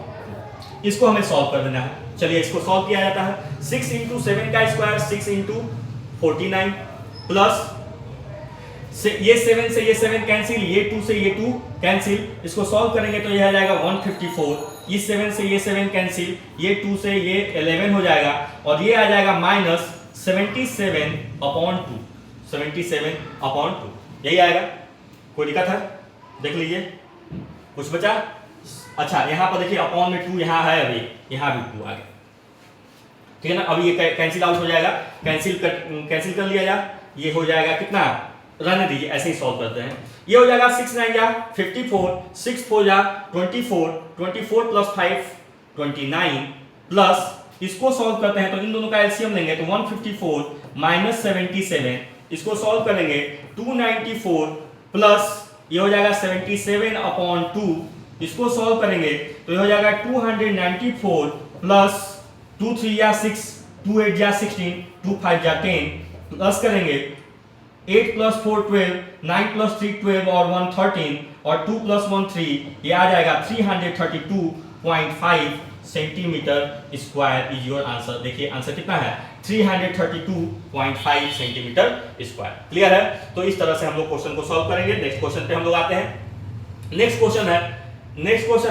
इसको हमें सॉल्व कर देना है। चलिए इसको सॉल्व किया जाता है, 6 इंटू 7 का स्क्वायर 6 इंटू 49 प्लस ये 7 से ये 7 कैंसिल, ये 2 से ये 2 कैंसिल, इसको सॉल्व करेंगे तो यह आ जाएगा 154, इस 7 से ये 7 कैंसिल, ये 2 से ये 11 हो जाएगा और ये आ जाएगा माइनस 77/2, 77/2 यही आएगा। कोई दिक्कत है देख लीजिए, कुछ बचा, अच्छा यहाँ पर देखिए अपॉन में 2 यहाँ है, अभी यहाँ भी 2 आ गया, ठीक है ना, अभी ये कैंसिल आउट हो जाएगा, कैंसिल कर लिया जा, ये हो जाएगा कितना, रहने दीजिए ऐसे ही सॉल्व करते हैं, ये हो जाएगा 6 9 जा 54, 6 4 जा 24, 24 प्लस 5 29 प्लस इसको सॉल्व करते हैं तो इन दोनों का एलसीएम लेंगे तो 154 माइनस 77, इसको सॉल्व करेंगे 294 प्लस ये हो जाएगा 77/2, इसको सॉल्व करेंगे तो ये हो जाएगा 294 प्लस 2 3 या 6, 2 8 या 16, 2 5 या 10 प्लस करेंगे 8 प्लस 4 12, 9 प्लस 3 12 और 1 13 और 2 प्लस 1 3, ये आ जाएगा 332.5 centimetre square is your answer. देखिए आंसर कितना है 332.5 सेंटीमीटर स्क्वायर। क्लियर है, तो इस तरह से हम लोग क्वेश्चन को सॉल्व करेंगे। नेक्स्ट क्वेश्चन पे हम लोग आते हैं। नेक्स्ट क्वेश्चन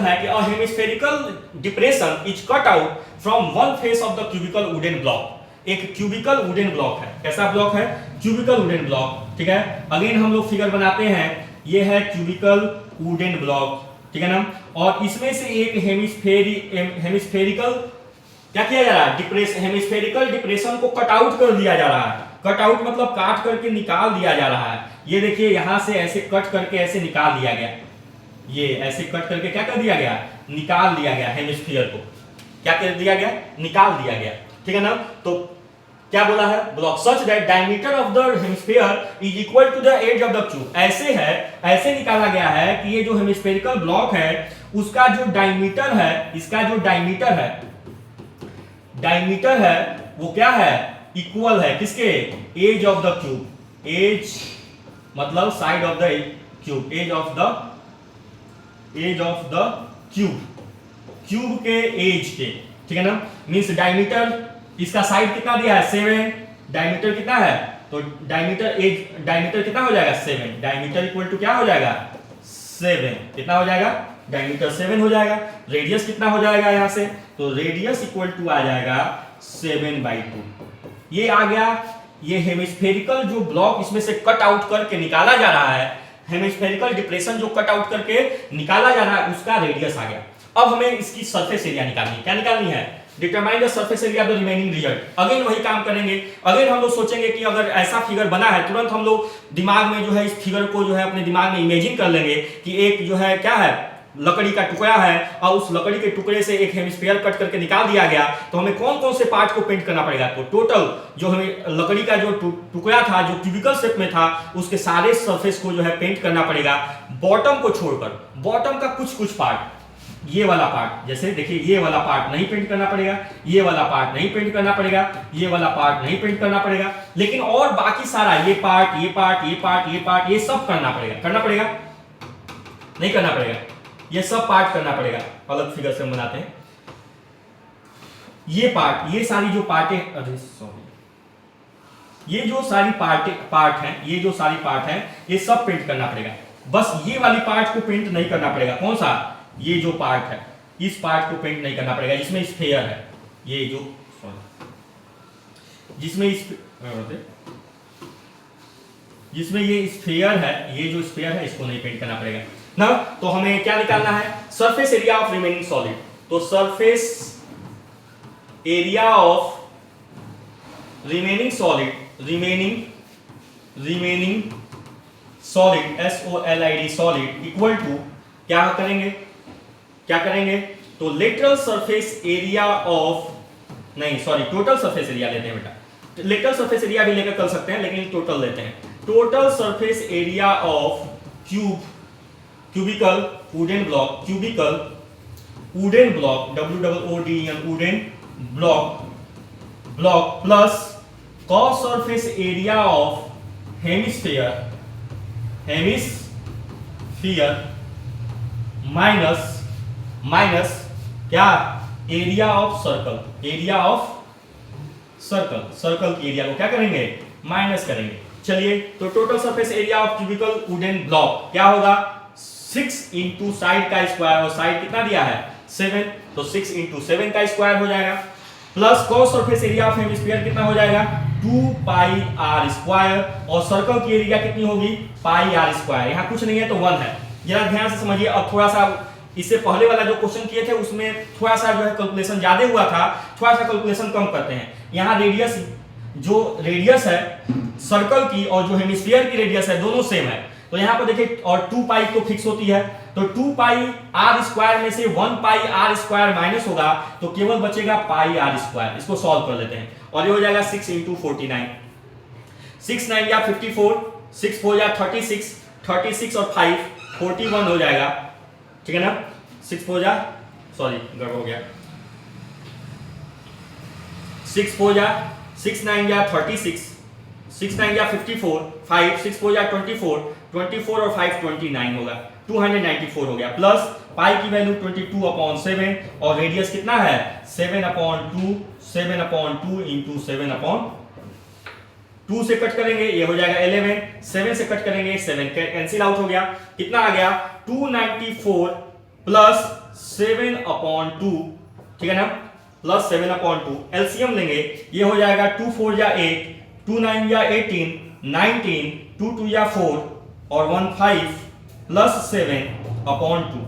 है कि a hemispherical depression is cut out from one face of the cubical wooden block. एक क्यूबिकल वुडन ब्लॉक है, कैसा ब्लॉक है, क्यूबिकल वुडन ब्लॉक, ठीक है। अगेन हम लोग फिगर बनाते हैं, ये है क्यूबिकल वुडन ब्लॉक, ठीक है ना, और इसमें से एक हेमिस्फेरिकल क्या किया जा रहा है, हेमिस्फेरिकल डिप्रेशन को कट आउट कर दिया जा रहा है। कट आउट मतलब काट करके निकाल दिया जा रहा है। ये देखिए यहां से ऐसे कट करके ऐसे निकाल दिया गया, ये ऐसे कट करके क्या कर दिया गया, निकाल दिया गया। हेमिस्फीयर को क्या कर दिया गया, निकाल दिया गया, ठीक है ना। तो क्या बोला है, block such that diameter of the hemisphere is equal to the edge of the cube. ऐसे है, ऐसे निकाला गया है कि ये जो हेमिस्फेरिकल ब्लॉक है उसका जो डायमीटर है, इसका जो डायमीटर है वो क्या है, इक्वल है किसके, edge of the cube. Edge मतलब side of the cube, edge of the cube के एज के, ठीक है ना। मींस डायमीटर इसका साइड कितना दिया है 7, डायमीटर कितना है, तो डायमीटर कितना हो जाएगा 7, डायमीटर इक्वल टू क्या हो जाएगा 7, कितना हो जाएगा, डायमीटर 7 हो जाएगा। रेडियस कितना हो जाएगा यहां से, तो रेडियस इक्वल टू आ जाएगा 7/2। ये आ गया, ये हेमिस्फेरिकल जो ब्लॉक इसमें से कट आउट करके निकाला जा रहा है, हेमिस्फेरिकल डिप्रेशन जो कट आउट करके निकाला जा रहा है उसका रेडियस आ गया। अब हमें इसकी सरफेस एरिया निकालनी है। क्या निकालनी है, determine the surface area of the remaining result. Again वही काम करेंगे। अगेन हम लोग सोचेंगे कि अगर ऐसा फिगर बना है, तुरंत हम लोग दिमाग में जो है इस फिगर को जो है अपने दिमाग में इमेजिन कर लेंगे कि एक जो है क्या है, लकड़ी का टुकड़ा है और उस लकड़ी के टुकड़े से एक हेमिस्फीयर कट करके निकाल दिया गया, तो हमें कौन कौन से पार्ट को पेंट करना पड़ेगा। तो टोटल जो हमें लकड़ी का जो टुकड़ा था जो क्यूबिकल शेप में था उसके सारे सरफेस को जो है पेंट करना पड़ेगा, बॉटम को छोड़कर। बॉटम का कुछ पार्ट, ये वाला पार्ट, जैसे देखिए ये वाला पार्ट नहीं पेंट करना पड़ेगा, ये वाला पार्ट नहीं पेंट करना पड़ेगा, ये वाला पार्ट नहीं पेंट करना पड़ेगा, लेकिन और बाकी सारा ये पार्ट, ये पार्ट, ये पार्ट, ये पार्ट, ये सब करना पड़ेगा, नहीं करना पड़ेगा, ये सब पार्ट करना पड़ेगा। अलग फिगर से हम बनाते हैं। ये पार्ट, ये सारी जो पार्टें, अरे सॉरी, ये जो सारी पार्ट हैं, ये जो सारी पार्ट हैं, ये सब पेंट करना पड़ेगा। बस ये वाली पार्ट को पेंट नहीं करना पड़ेगा। कौन सा, ये जो पार्ट है, इस पार्ट को पेंट नहीं करना पड़ेगा जिसमें स्फीयर है, ये जो जिसमें ये स्फीयर है, ये जो स्फीयर है इसको नहीं पेंट करना पड़ेगा ना। तो हमें क्या निकालना है, surface area of remaining solid. तो surface area of remaining solid SOLID solid equal to क्या करेंगे तो लेटरल सरफेस एरिया ऑफ, नहीं सॉरी, टोटल सरफेस एरिया लेते हैं बेटा, लेटरल सरफेस एरिया भी लेकर कर सकते हैं लेकिन टोटल लेते हैं। Total surface area of cubicle wooden block WOODEN wooden block plus cross surface area of hemisphere minus क्या, एरिया ऑफ सर्कल की एरिया को क्या करेंगे, माइनस करेंगे। चलिए तो total surface area of cubicle wooden block क्या होगा, 6 इंटू साइड का स्क्वायर, और साइड कितना दिया है 7, तो 6 इंटू 7 का स्क्वायर हो जाएगा, plus cross surface area of hemisphere कितना हो जाएगा 2 पाई आर स्क्वायर, और सर्कल की एरिया कितनी होगी पाई आर स्क्वायर। यहाँ कुछ नहीं है तो 1 है, जरा ध्यान से समझिए। अब थोड़ा सा इससे पहले वाला जो क्वेश्चन किए थे उसमें थोड़ा सा जो है कैलकुलेशन ज्यादा हुआ था, थोड़ा सा कैलकुलेशन कम करते हैं। यहाँ रेडियस है सर्कल की और जो हेमिस्फीयर की रेडियस है दोनों सेम है, तो यहाँ पर देखिए, और 2 पाई तो फिक्स होती है, तो 2 पाई आर स्क्वायर में से 1 पाई आर स्क्वायर माइनस होगा तो केवल बचेगा पाई आर स्क्वायर। इसको सॉल्व कर लेते हैं और ये हो जाएगा 6 इंटू 49, 6 9 या 54, 6 4 या 36, 36 और 5 41 हो जाएगा, ठीक है ना। 6 4 जा, सॉरी गड़बड़ हो गया, 6 4 जा, 6 9 या 36, 6 9 या 54, 5 6 4 या 24, 24 और 5 29 होगा, 294 हो गया, प्लस पाई की वैल्यू 22/7 और रेडियस कितना है 7/2, 7/2 इंटू 7/2 से कट करेंगे ये हो जाएगा 11, 7 से कट करेंगे 7 कैंसिल आउट हो गया, कितना आ गया 294 प्लस 7/2, ठीक है ना, प्लस 7/2। एलसीएम लेंगे ये हो जाएगा 2 4 या 8, 2 9 या 18, 19, 2 2 या 4 और 1 5 प्लस 7/2।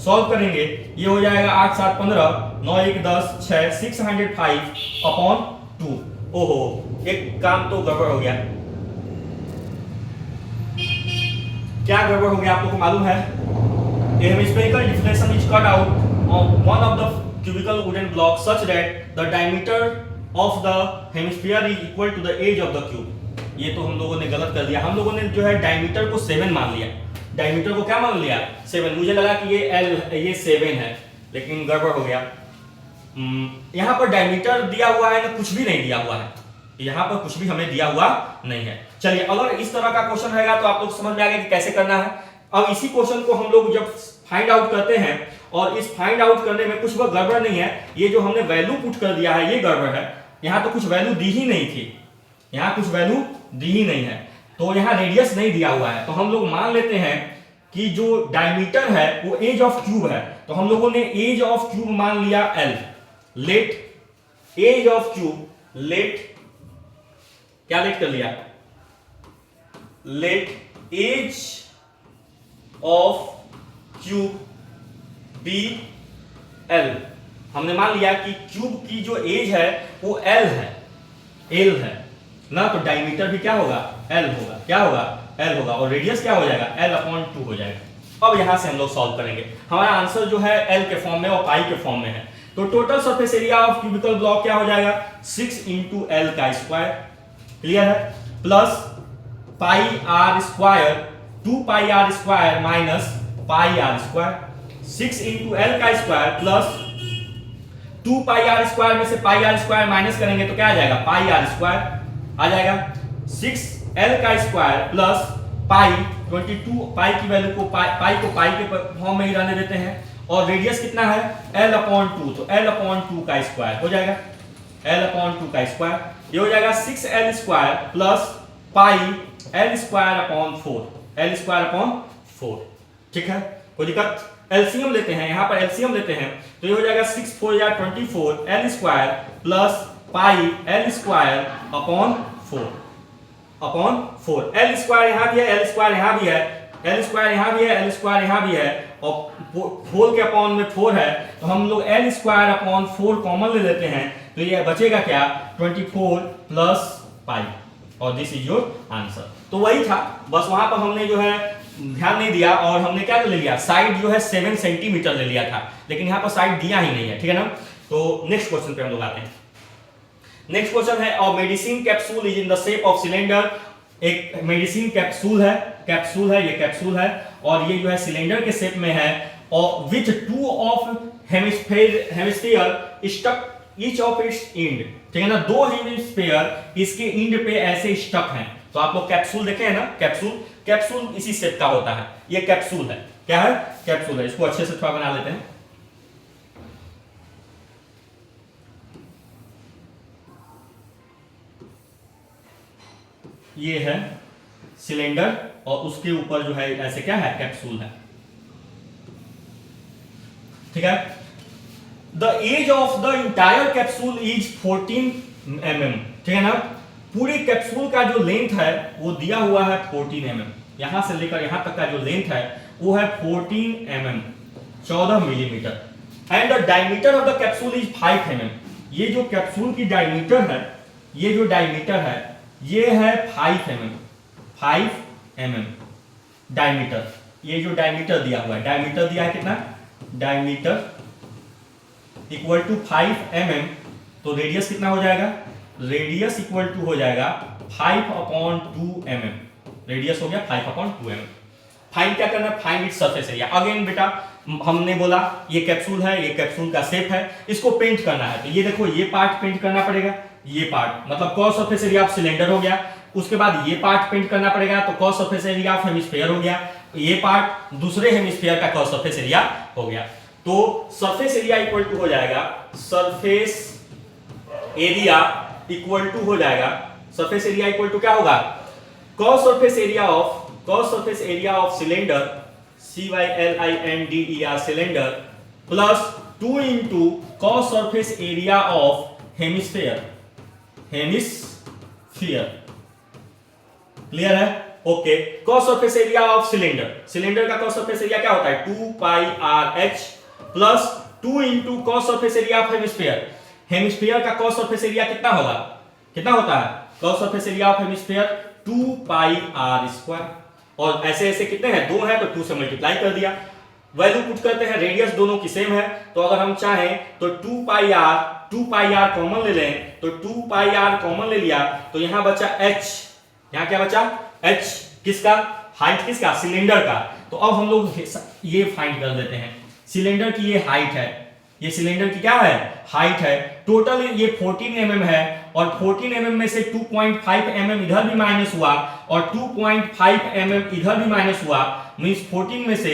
सॉल्व करेंगे ये हो जाएगा 8 7 15, 9 1 10, 6 605/2। ओहो, एक काम तो गड़बड़ हो गया। क्या गड़बड़ हो गया आप लोगों को मालूम है? A hemispherical deflection is cut out on one of the cubical wooden blocks such that the diameter of the hemisphere is equal to the edge of the cube। ये तो हम लोगों ने गलत कर दिया, हम लोगों ने जो है डायमीटर को 7 मान लिया, डायमीटर को क्या मान लिया 7। मुझे लगा कि ये ये 7 है लेकिन गड़बड़ हो गया। यहाँ पर डायमीटर दिया हुआ है ना, कुछ भी नहीं दिया हुआ है, यहाँ पर कुछ भी हमें दिया हुआ नहीं है। चलिए अगर इस तरह का क्वेश्चन रहेगा तो आप लोग समझ में आ गया कि कैसे करना है। अब इसी क्वेश्चन को हम लोग जब फाइंड आउट करते हैं और इस फाइंड आउट करने में कुछ वक्त गड़बड़ नहीं है, ये जो हमने वैल्यू पुट कर दिया है ये गड़बड़ है। यहाँ तो कुछ वैल्यू दी ही नहीं थी, यहाँ कुछ वैल्यू दी ही नहीं है, तो यहाँ रेडियस नहीं दिया हुआ है, तो हम लोग मान लेते हैं कि जो डायमीटर है वो एज ऑफ क्यूब है, तो हम लोगों ने एज ऑफ क्यूब मान लिया L। Let edge of cube, let क्या लेट कर लिया, let edge of cube be L। हमने मान लिया कि क्यूब की जो एज है वो L है ना, तो डायमीटर भी क्या होगा L होगा, क्या होगा L होगा, और रेडियस क्या हो जाएगा L/2 हो जाएगा। अब यहां से हम लोग सॉल्व करेंगे, हमारा आंसर जो है L के फॉर्म में और पाई के फॉर्म में है, तो total surface area of cubical block क्या हो जाएगा 6 इंटू L का स्क्वायर, क्लियर है, plus pi r square 2 pi r square minus pi r square, 6 into L का square plus 2 pi r square में से पाई आर स्क्वायर माइनस करेंगे तो क्या आ जाएगा पाई आर स्क्वायर आ जाएगा, 6L का स्क्वायर प्लस पाई 22, पाई की वैल्यू को पाई के फॉर्म में ही रहने देते हैं, और रेडियस कितना है L/2, तो L/2 का स्क्वायर हो जाएगा, L/2 का स्क्वायर, ये हो जाएगा 6L square plus pi L स्क्वायर/4, L स्क्वायर/4, ठीक है, कोई दिक्कत। एलसीएम लेते हैं, यहाँ पर एलसीएम लेते हैं तो ये हो जाएगा 6 4 या 24 L square plus pi L स्क्वायर/4 L square यहाँ भी है, L स्क्वायर यहाँ भी है, L स्क्वायर यहाँ भी है, L स्क्वायर यहाँ भी है, और 4 के अपॉन में 4 है, तो हम लोग L स्क्वायर/4 कॉमन ले लेते हैं, तो ये बचेगा क्या 24 प्लस पाई, और दिस इज योर आंसर। तो वही था, बस वहां पर हमने जो है ध्यान नहीं दिया और हमने क्या ले लिया, साइड जो है 7 सेंटीमीटर ले लिया था, लेकिन यहाँ पर साइड दिया ही नहीं है, ठीक है ना। तो नेक्स्ट क्वेश्चन पे हम लोग आते हैं। नेक्स्ट क्वेश्चन है, और medicine capsule is in the shape of cylinder. एक मेडिसिन कैप्सूल है, ये कैप्सूल है और ये जो है सिलेंडर के शेप में है, और with two of hemisphere stuck each of its end, ठीक है ना, दो हेमिस्फीयर इसके एंड पे ऐसे स्टक हैं। तो आप लोग कैप्सूल देखे हैं ना, कैप्सूल इसी शेप का होता है, ये कैप्सूल है, क्या है, कैप्सूल है। इसको अच्छे से थोड़ा बना लेते हैं। ये है सिलेंडर और उसके ऊपर जो है ऐसे क्या है, कैप्सूल है, ठीक है। The edge of the entire capsule is 14 mm, ठीक है ना। पूरी कैप्सूल का जो लेंथ है वो दिया हुआ है 14 mm, यहां से लेकर यहां तक का जो लेंथ है वो है 14 mm, 14 millimetre. And the diameter of the capsule is 5 mm। ये जो कैप्सूल की डायमीटर है, ये जो डायमीटर है ये है 5 mm डायमीटर। ये जो डायमीटर दिया हुआ है, डायमीटर दिया है कितना, डायमीटर इक्वल टू 5 mm, तो रेडियस कितना हो जाएगा, रेडियस इक्वल टू हो जाएगा 5/2 mm, रेडियस हो गया 5/2 mm। फाइंड क्या करना है, find its surface area. Again बेटा हमने बोला ये कैप्सूल है, ये कैप्सूल का शेप है, इसको पेंट करना है, तो ये देखो ये पार्ट पेंट करना पड़ेगा, ये पार्ट मतलब cos surface area of cylinder हो गया। उसके बाद ये पार्ट पेंट करना पड़ेगा, तो cos surface area of hemisphere हो गया। ये पार्ट दूसरे हेमिस्फीयर का कॉस सरफेस एरिया हो गया। तो सरफेस एरिया इक्वल टू हो जाएगा, सरफेस एरिया इक्वल टू हो जाएगा, सरफेस एरिया इक्वल टू क्या होगा, कॉस surface area of cylinder, CYLINDER cylinder, plus 2 into कॉस surface area of hemisphere, clear है, ओके। कॉस सरफेस एरिया ऑफ सिलेंडर का कॉस सरफेस एरिया क्या होता है, 2πRH प्लस 2 इंटू कॉस सरफेस एरिया ऑफ हेमिस्फीयर का कॉस सरफेस एरिया कितना होगा, कितना होता है, cos surface area of hemisphere 2πr², और ऐसे ऐसे कितने हैं, 2 है तो 2 से मल्टीप्लाई कर दिया, वैल्यू पुट करते हैं, रेडियस दोनों की सेम है, तो अगर हम चाहें तो 2πr कॉमन ले लें, तो 2πr कॉमन ले लिया तो यहां बचा h, यहां क्या बचा h, किसका, हाइट किसका, सिलेंडर का। तो अब हम लोग ये फाइंड कर देते हैं, सिलेंडर की ये हाइट है, ये सिलेंडर की क्या है, हाइट है, टोटल ये 14 mm है, और 14 mm में से 2.5 mm इधर भी माइनस हुआ और 2.5 mm इधर भी माइनस हुआ, मींस 14 में से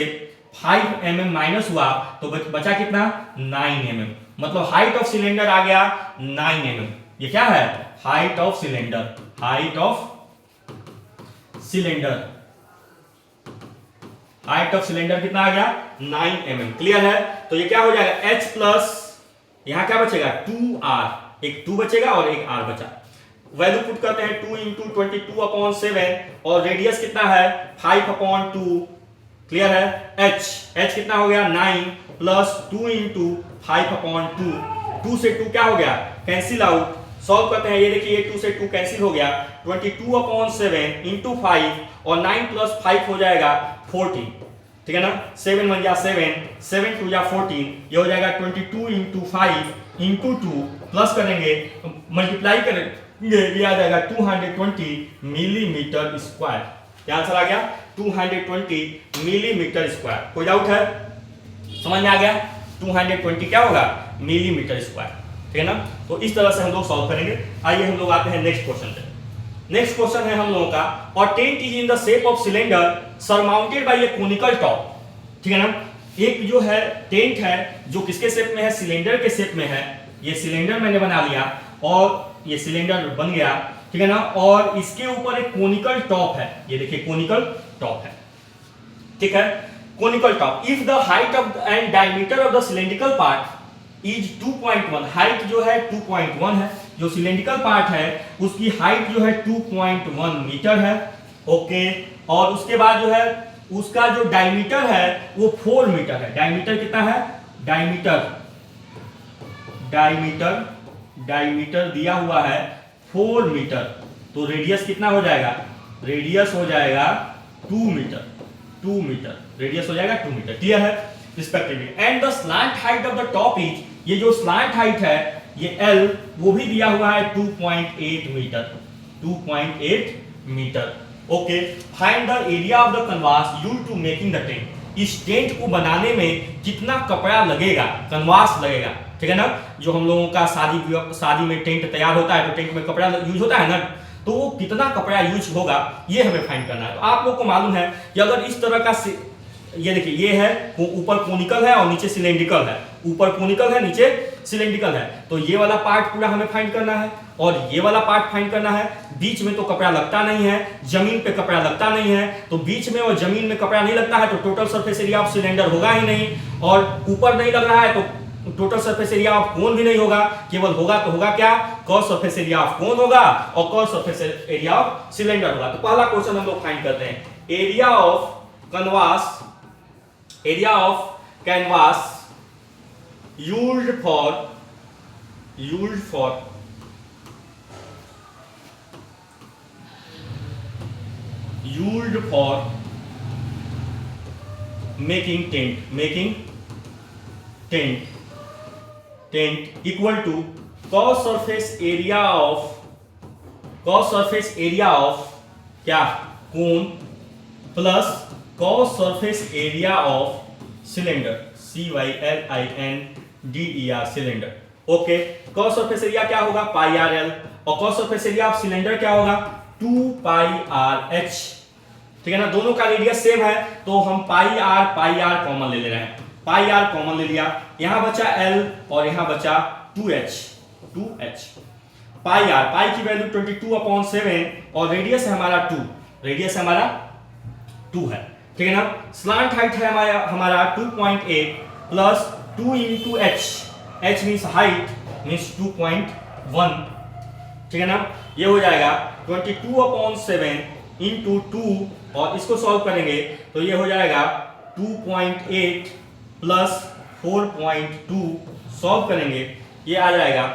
5 mm माइनस हुआ तो बचा कितना, 9 mm, मतलब हाइट ऑफ सिलेंडर आ गया 9 mm। ये क्या है, height of cylinder, height of cylinder कितना आ गया, 9 mm, क्लियर है। तो ये क्या हो जाएगा, h प्लस यहां क्या बचेगा, 2r, एक 2 बचेगा और एक r बचा, वैल्यू पुट करते हैं 2 इंटू 22/7, और रेडियस कितना है 5/2, क्लियर है, h कितना हो गया 9 प्लस 2 इंटू 5/2, 2 से 2 क्या हो गया, कैंसिल आउट, सॉल्व करते हैं, ये देखिए 2 से 2 कैंसिल हो गया, 22/7 इंटू 5 और 9 प्लस 5 हो जाएगा 14, ठीक है ना, 7 1 जा 7, 7 2 जा 14, ये हो जाएगा 22 इंटू 5 इंटू 2, प्लस करेंगे मल्टीप्लाई करेंगे, ये आ जाएगा 220 मिलीमीटर स्क्वायर, क्या आंसर आ गया, 220 मिलीमीटर स्क्वायर। कोई डाउट है, समझ में आ गया, 220 क्या होगा, मिलीमीटर स्क्वायर, ठीक है ना। तो इस तरह से हम लोग सॉल्व करेंगे। आइए हम लोग आते हैं नेक्स्ट क्वेश्चन पे। नेक्स्ट क्वेश्चन है हम लोगों का, और tent is in the shape of cylinder surmounted bye A conical top, ठीक है ना। एक जो है टेंट है जो किसके शेप में है, सिलेंडर के शेप में है, ये सिलेंडर मैंने बना लिया और ये सिलेंडर बन गया, ठीक है ना, और इसके ऊपर एक कोनिकल टॉप है, ये देखिए कोनिकल टॉप है, ठीक है, conical top. If the height of and diameter of the cylindrical part is 2.1, height जो है 2.1 है, जो सिलेंड्रिकल पार्ट है उसकी हाइट जो है 2.1 मीटर है, ओके। और उसके बाद जो है उसका जो डायमीटर है वो 4 मीटर है, डायमीटर कितना है, डायमीटर डायमीटर दिया हुआ है 4 मीटर, तो रेडियस कितना हो जाएगा, रेडियस हो जाएगा 2 मीटर, 2 मीटर रेडियस हो जाएगा 2 मीटर। क्लियर है respectively. And the slant height of the top is, ये जो स्लैंट हाइट है ये L वो भी दिया हुआ है 2.8 metre, 2.8 metre. Okay, find the area of the canvas used to making the tent. इस टेंट को बनाने में कितना कपड़ा लगेगा, कैनवास लगेगा, ठीक है ना। जो हम लोगों का शादी में टेंट तैयार होता है तो टेंट में कपड़ा यूज होता है ना, तो वो कितना कपड़ा यूज होगा ये हमें फाइंड करना है। तो आप लोग को मालूम है कि अगर इस तरह का, ये देखिए ये है ऊपर कोनिकल है और नीचे सिलेंड्रिकल है, ऊपर कोनिकल है नीचे सिलेंड्रिकल है, तो ये वाला पार्ट पूरा हमें फाइंड करना है और ये वाला पार्ट फाइंड करना है। बीच में तो कपड़ा लगता नहीं है, जमीन पे कपड़ा लगता नहीं है, तो बीच में और जमीन में कपड़ा नहीं लगता है तो total surface area of cylinder होगा ही नहीं, और ऊपर नहीं लग रहा है तो टोटल सरफेस एरिया ऑफ कोन भी नहीं होगा, केवल होगा तो होगा क्या, कर्व सरफेस एरिया ऑफ कोन होगा और curve surface area of cylinder होगा। तो पहला क्वेश्चन हम लोग फाइंड करते हैं, area of canvas, area of canvas used for making tent equal to cos surface area of क्या, cone plus cos surface area of cylinder, CYLINDER cylinder. Okay, cos surface area क्या होगा, पाई r L, और cos surface area of cylinder क्या होगा, 2 pi r H, ठीक है ना। दोनों का रेडियस सेम है तो हम पाई आर कॉमन ले रहे हैं, पाई आर कॉमन ले लिया, यहां बचा एल और यहां बचा 2h। पाई की वैल्यू 22/7 और रेडियस है हमारा 2, रेडियस हमारा 2 है, ठीक है ना। स्लांट हाइट है हमारा 2.8 plus 2 into h means height means 2.1, ठीक है ना। ये हो जाएगा 22/7 इंटू 2 और इसको सॉल्व करेंगे तो ये हो जाएगा 2.8 प्लस 4.2, सॉल्व करेंगे ये आ जाएगा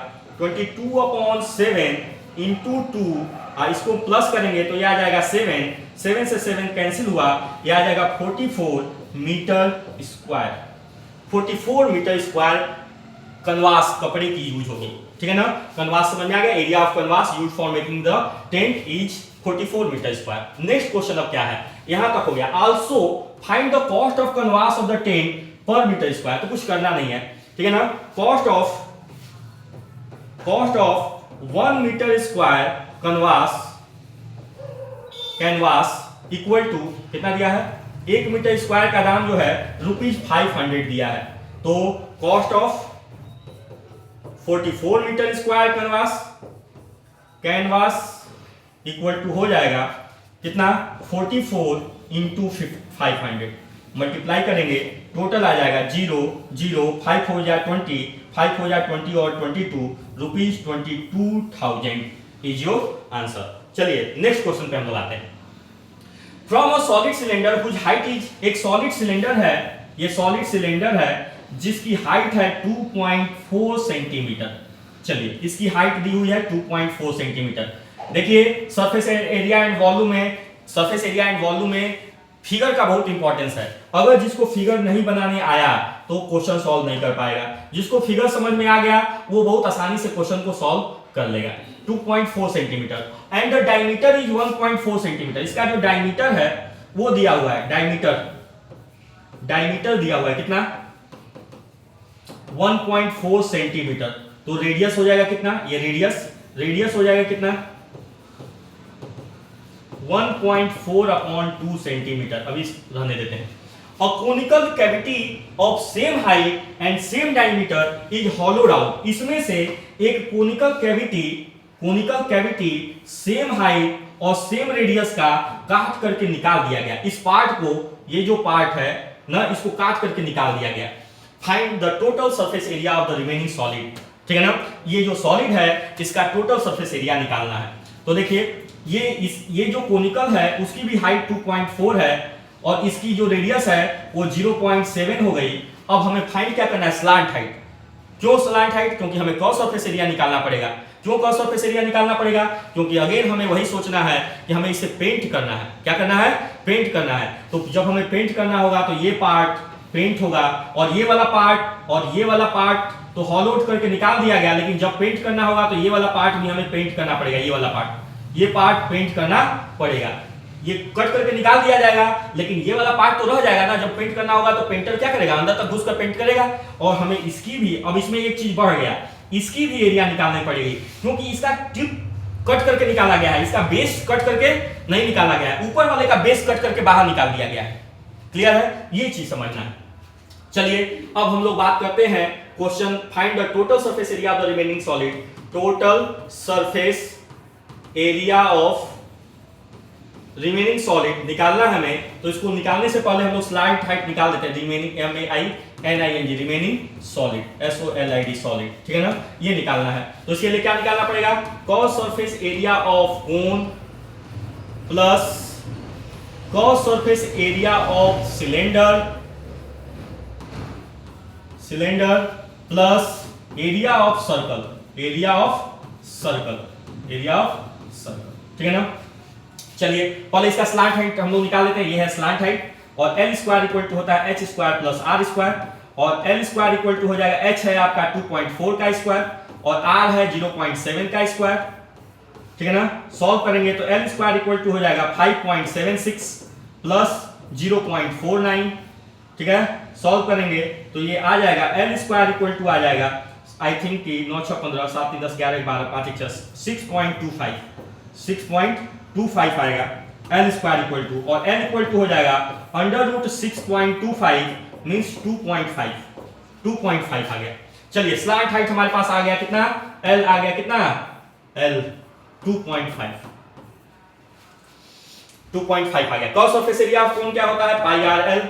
22/7 इंटू 2, इसको प्लस करेंगे तो ये आ जाएगा 7 से 7 कैंसिल हुआ, ये आ जाएगा 44 metre square, 44 metre square canvas कपड़े की यूज होगी, ठीक है ना। कैनवास समझ में आ गया, area of canvas used for making the tent is 44 metre square. Next question अब क्या है, यहां तक हो गया। Also find the cost of canvas of the tent per metre square, तो कुछ करना नहीं है, ठीक है ना। Cost of 1 metre square canvas equal to कितना दिया है, 1 मीटर स्क्वायर का दाम जो है ₹500 दिया है, तो cost of 44 metre square canvas equal to हो जाएगा कितना, 44 इंटू 500 मल्टीप्लाई करेंगे, टोटल आ जाएगा 0 0, 5 हो जाए 20, 5 हो जाए 20 और 22, ₹22,000 इज योर आंसर। चलिए नेक्स्ट क्वेश्चन पे हम लोग आते हैं। From a solid cylinder whose height is, एक सॉलिड सिलेंडर है, ये सॉलिड सिलेंडर है जिसकी हाइट है 2.4 सेंटीमीटर। चलिए इसकी हाइट दी हुई है 2.4 सेंटीमीटर। देखिए सरफेस एरिया एंड वॉल्यूम में फिगर का बहुत इंपॉर्टेंस है। अगर जिसको फिगर नहीं बनाने आया तो क्वेश्चन सॉल्व नहीं कर पाएगा, जिसको फिगर समझ में आ गया वो बहुत आसानी से क्वेश्चन को सॉल्व कर लेगा। 2.4 centimetre and the diameter is 1.4 centimetre. इसका जो डायमीटर है वो दिया हुआ है, डायमीटर दिया हुआ है कितना, 1.4 सेंटीमीटर। तो रेडियस हो जाएगा कितना, ये रेडियस हो जाएगा कितना, 1.4/2 सेंटीमीटर। अभी रहने देते हैं। A conical cavity of same height and same diameter is hollowed out। इसमें से एक कोनिकल कैविटी सेम हाइट और सेम रेडियस का काट करके निकाल दिया गया। इस पार्ट को, ये जो पार्ट है ना, इसको काट करके निकाल दिया गया। Find the total surface area of the remaining solid, ठीक है ना। ये जो सॉलिड है इसका टोटल सरफेस एरिया निकालना है। तो देखिए ये जो कोनिकल है उसकी भी हाइट 2.4 है और इसकी जो रेडियस है वो 0.7 हो गई। अब हमें फाइंड क्या करना है, स्लांट हाइट। क्यों स्लैंट हाइट? क्योंकि हमें कॉस सरफेस एरिया निकालना पड़ेगा। क्यों कॉस सरफेस एरिया निकालना पड़ेगा? क्योंकि अगेन हमें वही सोचना है कि हमें इसे पेंट करना है। क्या करना है? पेंट करना है। तो जब हमें पेंट करना होगा तो ये पार्ट पेंट होगा और ये वाला पार्ट तो हॉल आउट करके निकाल दिया गया, लेकिन जब पेंट करना होगा तो ये वाला पार्ट भी हमें पेंट करना पड़ेगा। ये पार्ट पेंट करना पड़ेगा। ये कट करके निकाल दिया जाएगा, लेकिन ये वाला पार्ट तो रह जाएगा ना। जब पेंट करना होगा तो पेंटर क्या करेगा? अंदर तक घुसकर पेंट करेगा। और हमें इसकी भी, अब इसमें एक चीज बढ़ गया, इसकी भी एरिया निकालनी पड़ेगी, क्योंकि इसका टिप कट करके निकाला गया है, इसका बेस कट करके नहीं निकाला गया है, ऊपर वाले का बेस कट करके बाहर निकाल दिया गया है। क्लियर है? ये चीज समझना है। चलिए अब हम लोग बात करते हैं question, find the total surface area of the remaining solid. Total surface area of remaining solid निकालना है हमें। तो इसको निकालने से पहले हम लोग स्लैंट हाइट निकाल देते हैं। Remaining MAINING remaining solid, SOLID solid, ठीक है ना, ये निकालना है। तो इसके लिए क्या निकालना पड़ेगा? Cos surface area of cone plus कॉस surface area of cylinder plus area of circle, ठीक है ना। चलिए पहले इसका स्लैंट हाइट हम लोग निकाल लेते हैं। ये है स्लैंट हाइट और L स्क्वायर इक्वल टू होता है H square plus R square, और L स्क्वायर इक्वल टू हो जाएगा, H है आपका 2.4 का स्क्वायर और R है 0.7 का स्क्वायर, ठीक है ना। सॉल्व करेंगे तो L स्क्वायर इक्वल टू हो जाएगा 5.76 प्लस 0.49, ठीक है। सॉल्व करेंगे तो ये आ जाएगा L स्क्वायर इक्वल टू आ जाएगा, आई थिंक कि 9 6 15 7 3 10 11 12 5 1 6.25 आएगा L स्क्वायर इक्वल टू, और L इक्वल टू हो जाएगा √6.25 मींस 2.5 आ गया। चलिए स्लैंट हाइट हमारे पास आ गया कितना? L आ गया कितना? L 2.5 आ गया। कॉस सरफेस एरिया ऑफ कोन क्या होता है? पाई आर एल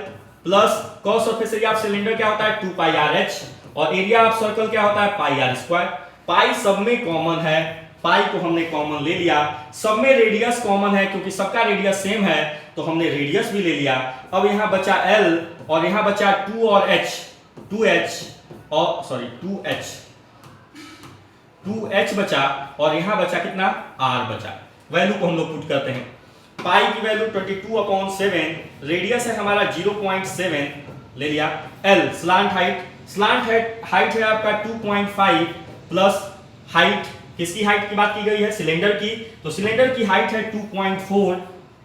प्लस कॉस सरफेस एरिया ऑफ सिलेंडर क्या होता है? 2 पाई आर एच, और एरिया ऑफ सर्कल क्या होता है? Pi r square. पाई सब में कॉमन है, पाई को हमने कॉमन ले लिया। सब में रेडियस कॉमन है क्योंकि सबका रेडियस सेम है, तो हमने रेडियस भी ले लिया। अब यहां बचा L और यहां बचा 2 और H, 2H बचा, और यहां बचा कितना? R बचा। वैल्यू को हम लोग पुट करते हैं। पाई की वैल्यू 22/7, रेडियस है हमारा 0.7 ले लिया। L स्लैंट हाइट है आपका 2.5 प्लस हाइट, किसकी हाइट की बात की गई है? सिलेंडर की। तो सिलेंडर की हाइट है 2.4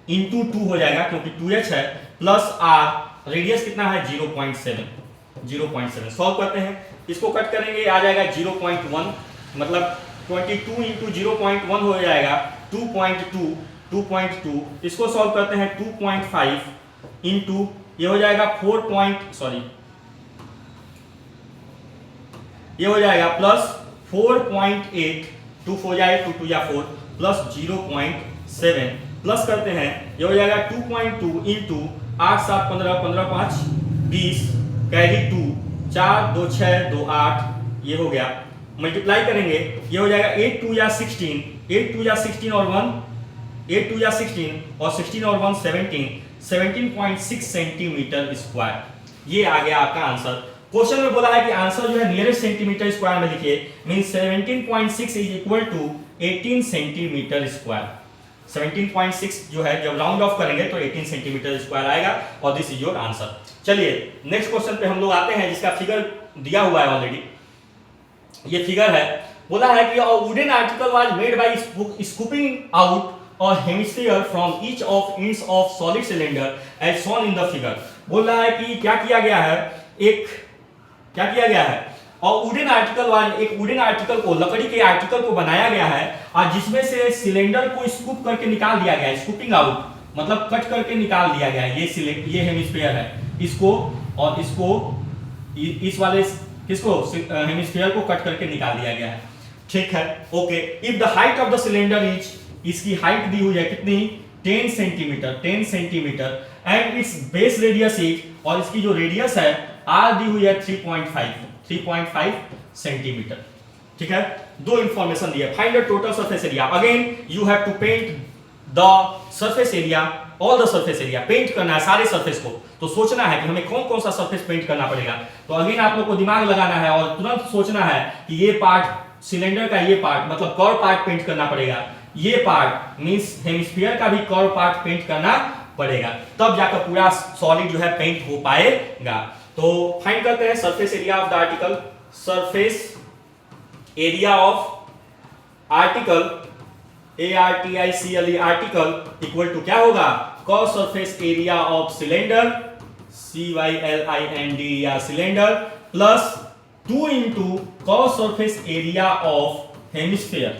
इंटू 2 हो जाएगा क्योंकि 2H है, प्लस R, रेडियस कितना है? 0.7। सॉल्व करते हैं, इसको कट करेंगे, आ जाएगा 0.1, मतलब 22 इंटू 0.1 हो जाएगा 2.2। इसको सॉल्व करते हैं 2.5 इंटू ये हो जाएगा ये हो जाएगा प्लस 4.8, 2 हो जाए 2 2 या 4 प्लस 0.7 प्लस करते हैं, ये हो जाएगा 2.2 इंटू 8 7 15 15 5 20 कैरी 2 4 2 6 2 8, ये हो गया। मल्टीप्लाई करेंगे, ये हो जाएगा 8 2 या 16, 8 2 या 16 और 16 और 1 17.6 सेंटीमीटर स्क्वायर। ये आ गया आपका आंसर। क्वेश्चन में बोला है कि आंसर जो है नियरेस्ट सेंटीमीटर स्क्वायर में लिखिए, means 17.6 is equal to 18 centimetre square. 17.6 जो है जब राउंड ऑफ करेंगे तो 18 सेंटीमीटर स्क्वायर आएगा, और दिस इज योर आंसर। चलिए नेक्स्ट क्वेश्चन पे हम लोग आते हैं, जिसका फिगर दिया हुआ है ऑलरेडी। ये फिगर है, बोला है कि a wooden article was made by scooping out a hemisphere from each of ends of solid cylinder as shown in the figure। बोल रहा है कि क्या किया गया है, और वुडन आर्टिकल एक वुडन आर्टिकल को, लकड़ी के आर्टिकल को बनाया गया है, और जिसमें से सिलेंडर को स्कूप करके निकाल दिया गया है। स्कूपिंग आउट मतलब कट करके निकाल दिया गया है। ये हेमिस्फीयर है, इसको और इसको, इस वाले किसको, हेमिस्फीयर को कट करके निकाल दिया गया है, ठीक है। Okay, if the height of the cylinder is, इसकी हाइट दी हुई है कितनी? 10 centimetre, and it's base radius is, और इसकी जो रेडियस है R दी हुई है 3.5 सेंटीमीटर, ठीक है। दो इंफॉर्मेशन दिया। Find the total surface area. Again you have to paint the surface area all the surface area, paint करना है सारे सरफेस को, तो सोचना है कि हमें कौन कौन सा सरफेस पेंट करना पड़ेगा। तो अगेन आप लोग को दिमाग लगाना है और तुरंत सोचना है कि ये पार्ट सिलेंडर का, ये पार्ट मतलब कर्व पार्ट पेंट करना पड़ेगा, ये पार्ट मींस हेमिस्फीयर का भी कर्व पार्ट पेंट करना पड़ेगा, तब जाकर पूरा सॉलिड जो है पेंट हो पाएगा। तो फाइंड करते हैं surface area of the article. Surface area of article ARTICLE article equal to क्या होगा, cos surface area of cylinder CYLIND या cylinder plus 2 into cos surface area of hemisphere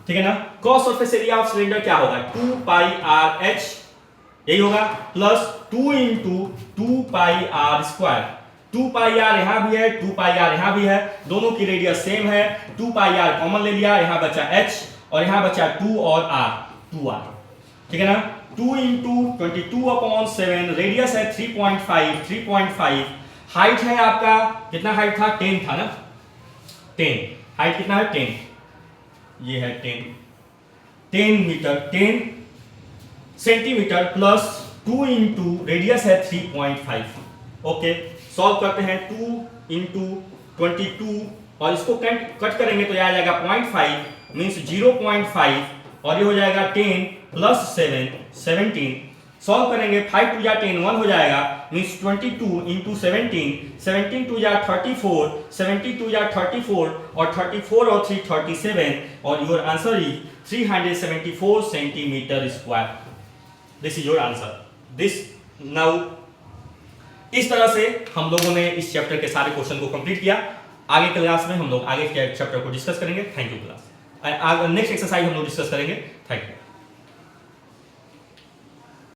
ठीक है ना। cos surface area of cylinder क्या होगा 2 pi r h, यही होगा, plus 2 into 2 pi r square. 2 pi r यहां भी है, 2 पाई आर यहां भी है, दोनों की रेडियस सेम है, 2 पाई आर कॉमन ले लिया, यहां बचा h और यहां बचा 2 और r, 2r, ठीक है ना। 2 इंटू 22/7, रेडियस है 3.5, हाइट है आपका कितना, हाइट था 10 था ना, 10, हाइट कितना है 10, ये है 10 metre 10 centimetre plus 2 into radius है 3.5। ओके, सॉल्व करते हैं 2 इंटू 22 और इसको कट करेंगे तो यह आ जाएगा 0.5 मीन्स 0.5 और ये हो जाएगा 10 प्लस 7 17। सॉल्व करेंगे 5 2 या 10 1 हो जाएगा मीन्स 22 इंटू 17 2 या 34 72 या 34 और 34 और 3 37 और your answer is 374 centimetre square. This is your answer. This now इस तरह से हम लोगों ने इस चैप्टर के सारे क्वेश्चन को कंप्लीट किया। आगे क्लास में हम लोग आगे के चैप्टर को डिस्कस करेंगे। Thank you class. Next exercise हम लोग डिस्कस करेंगे। Thank you.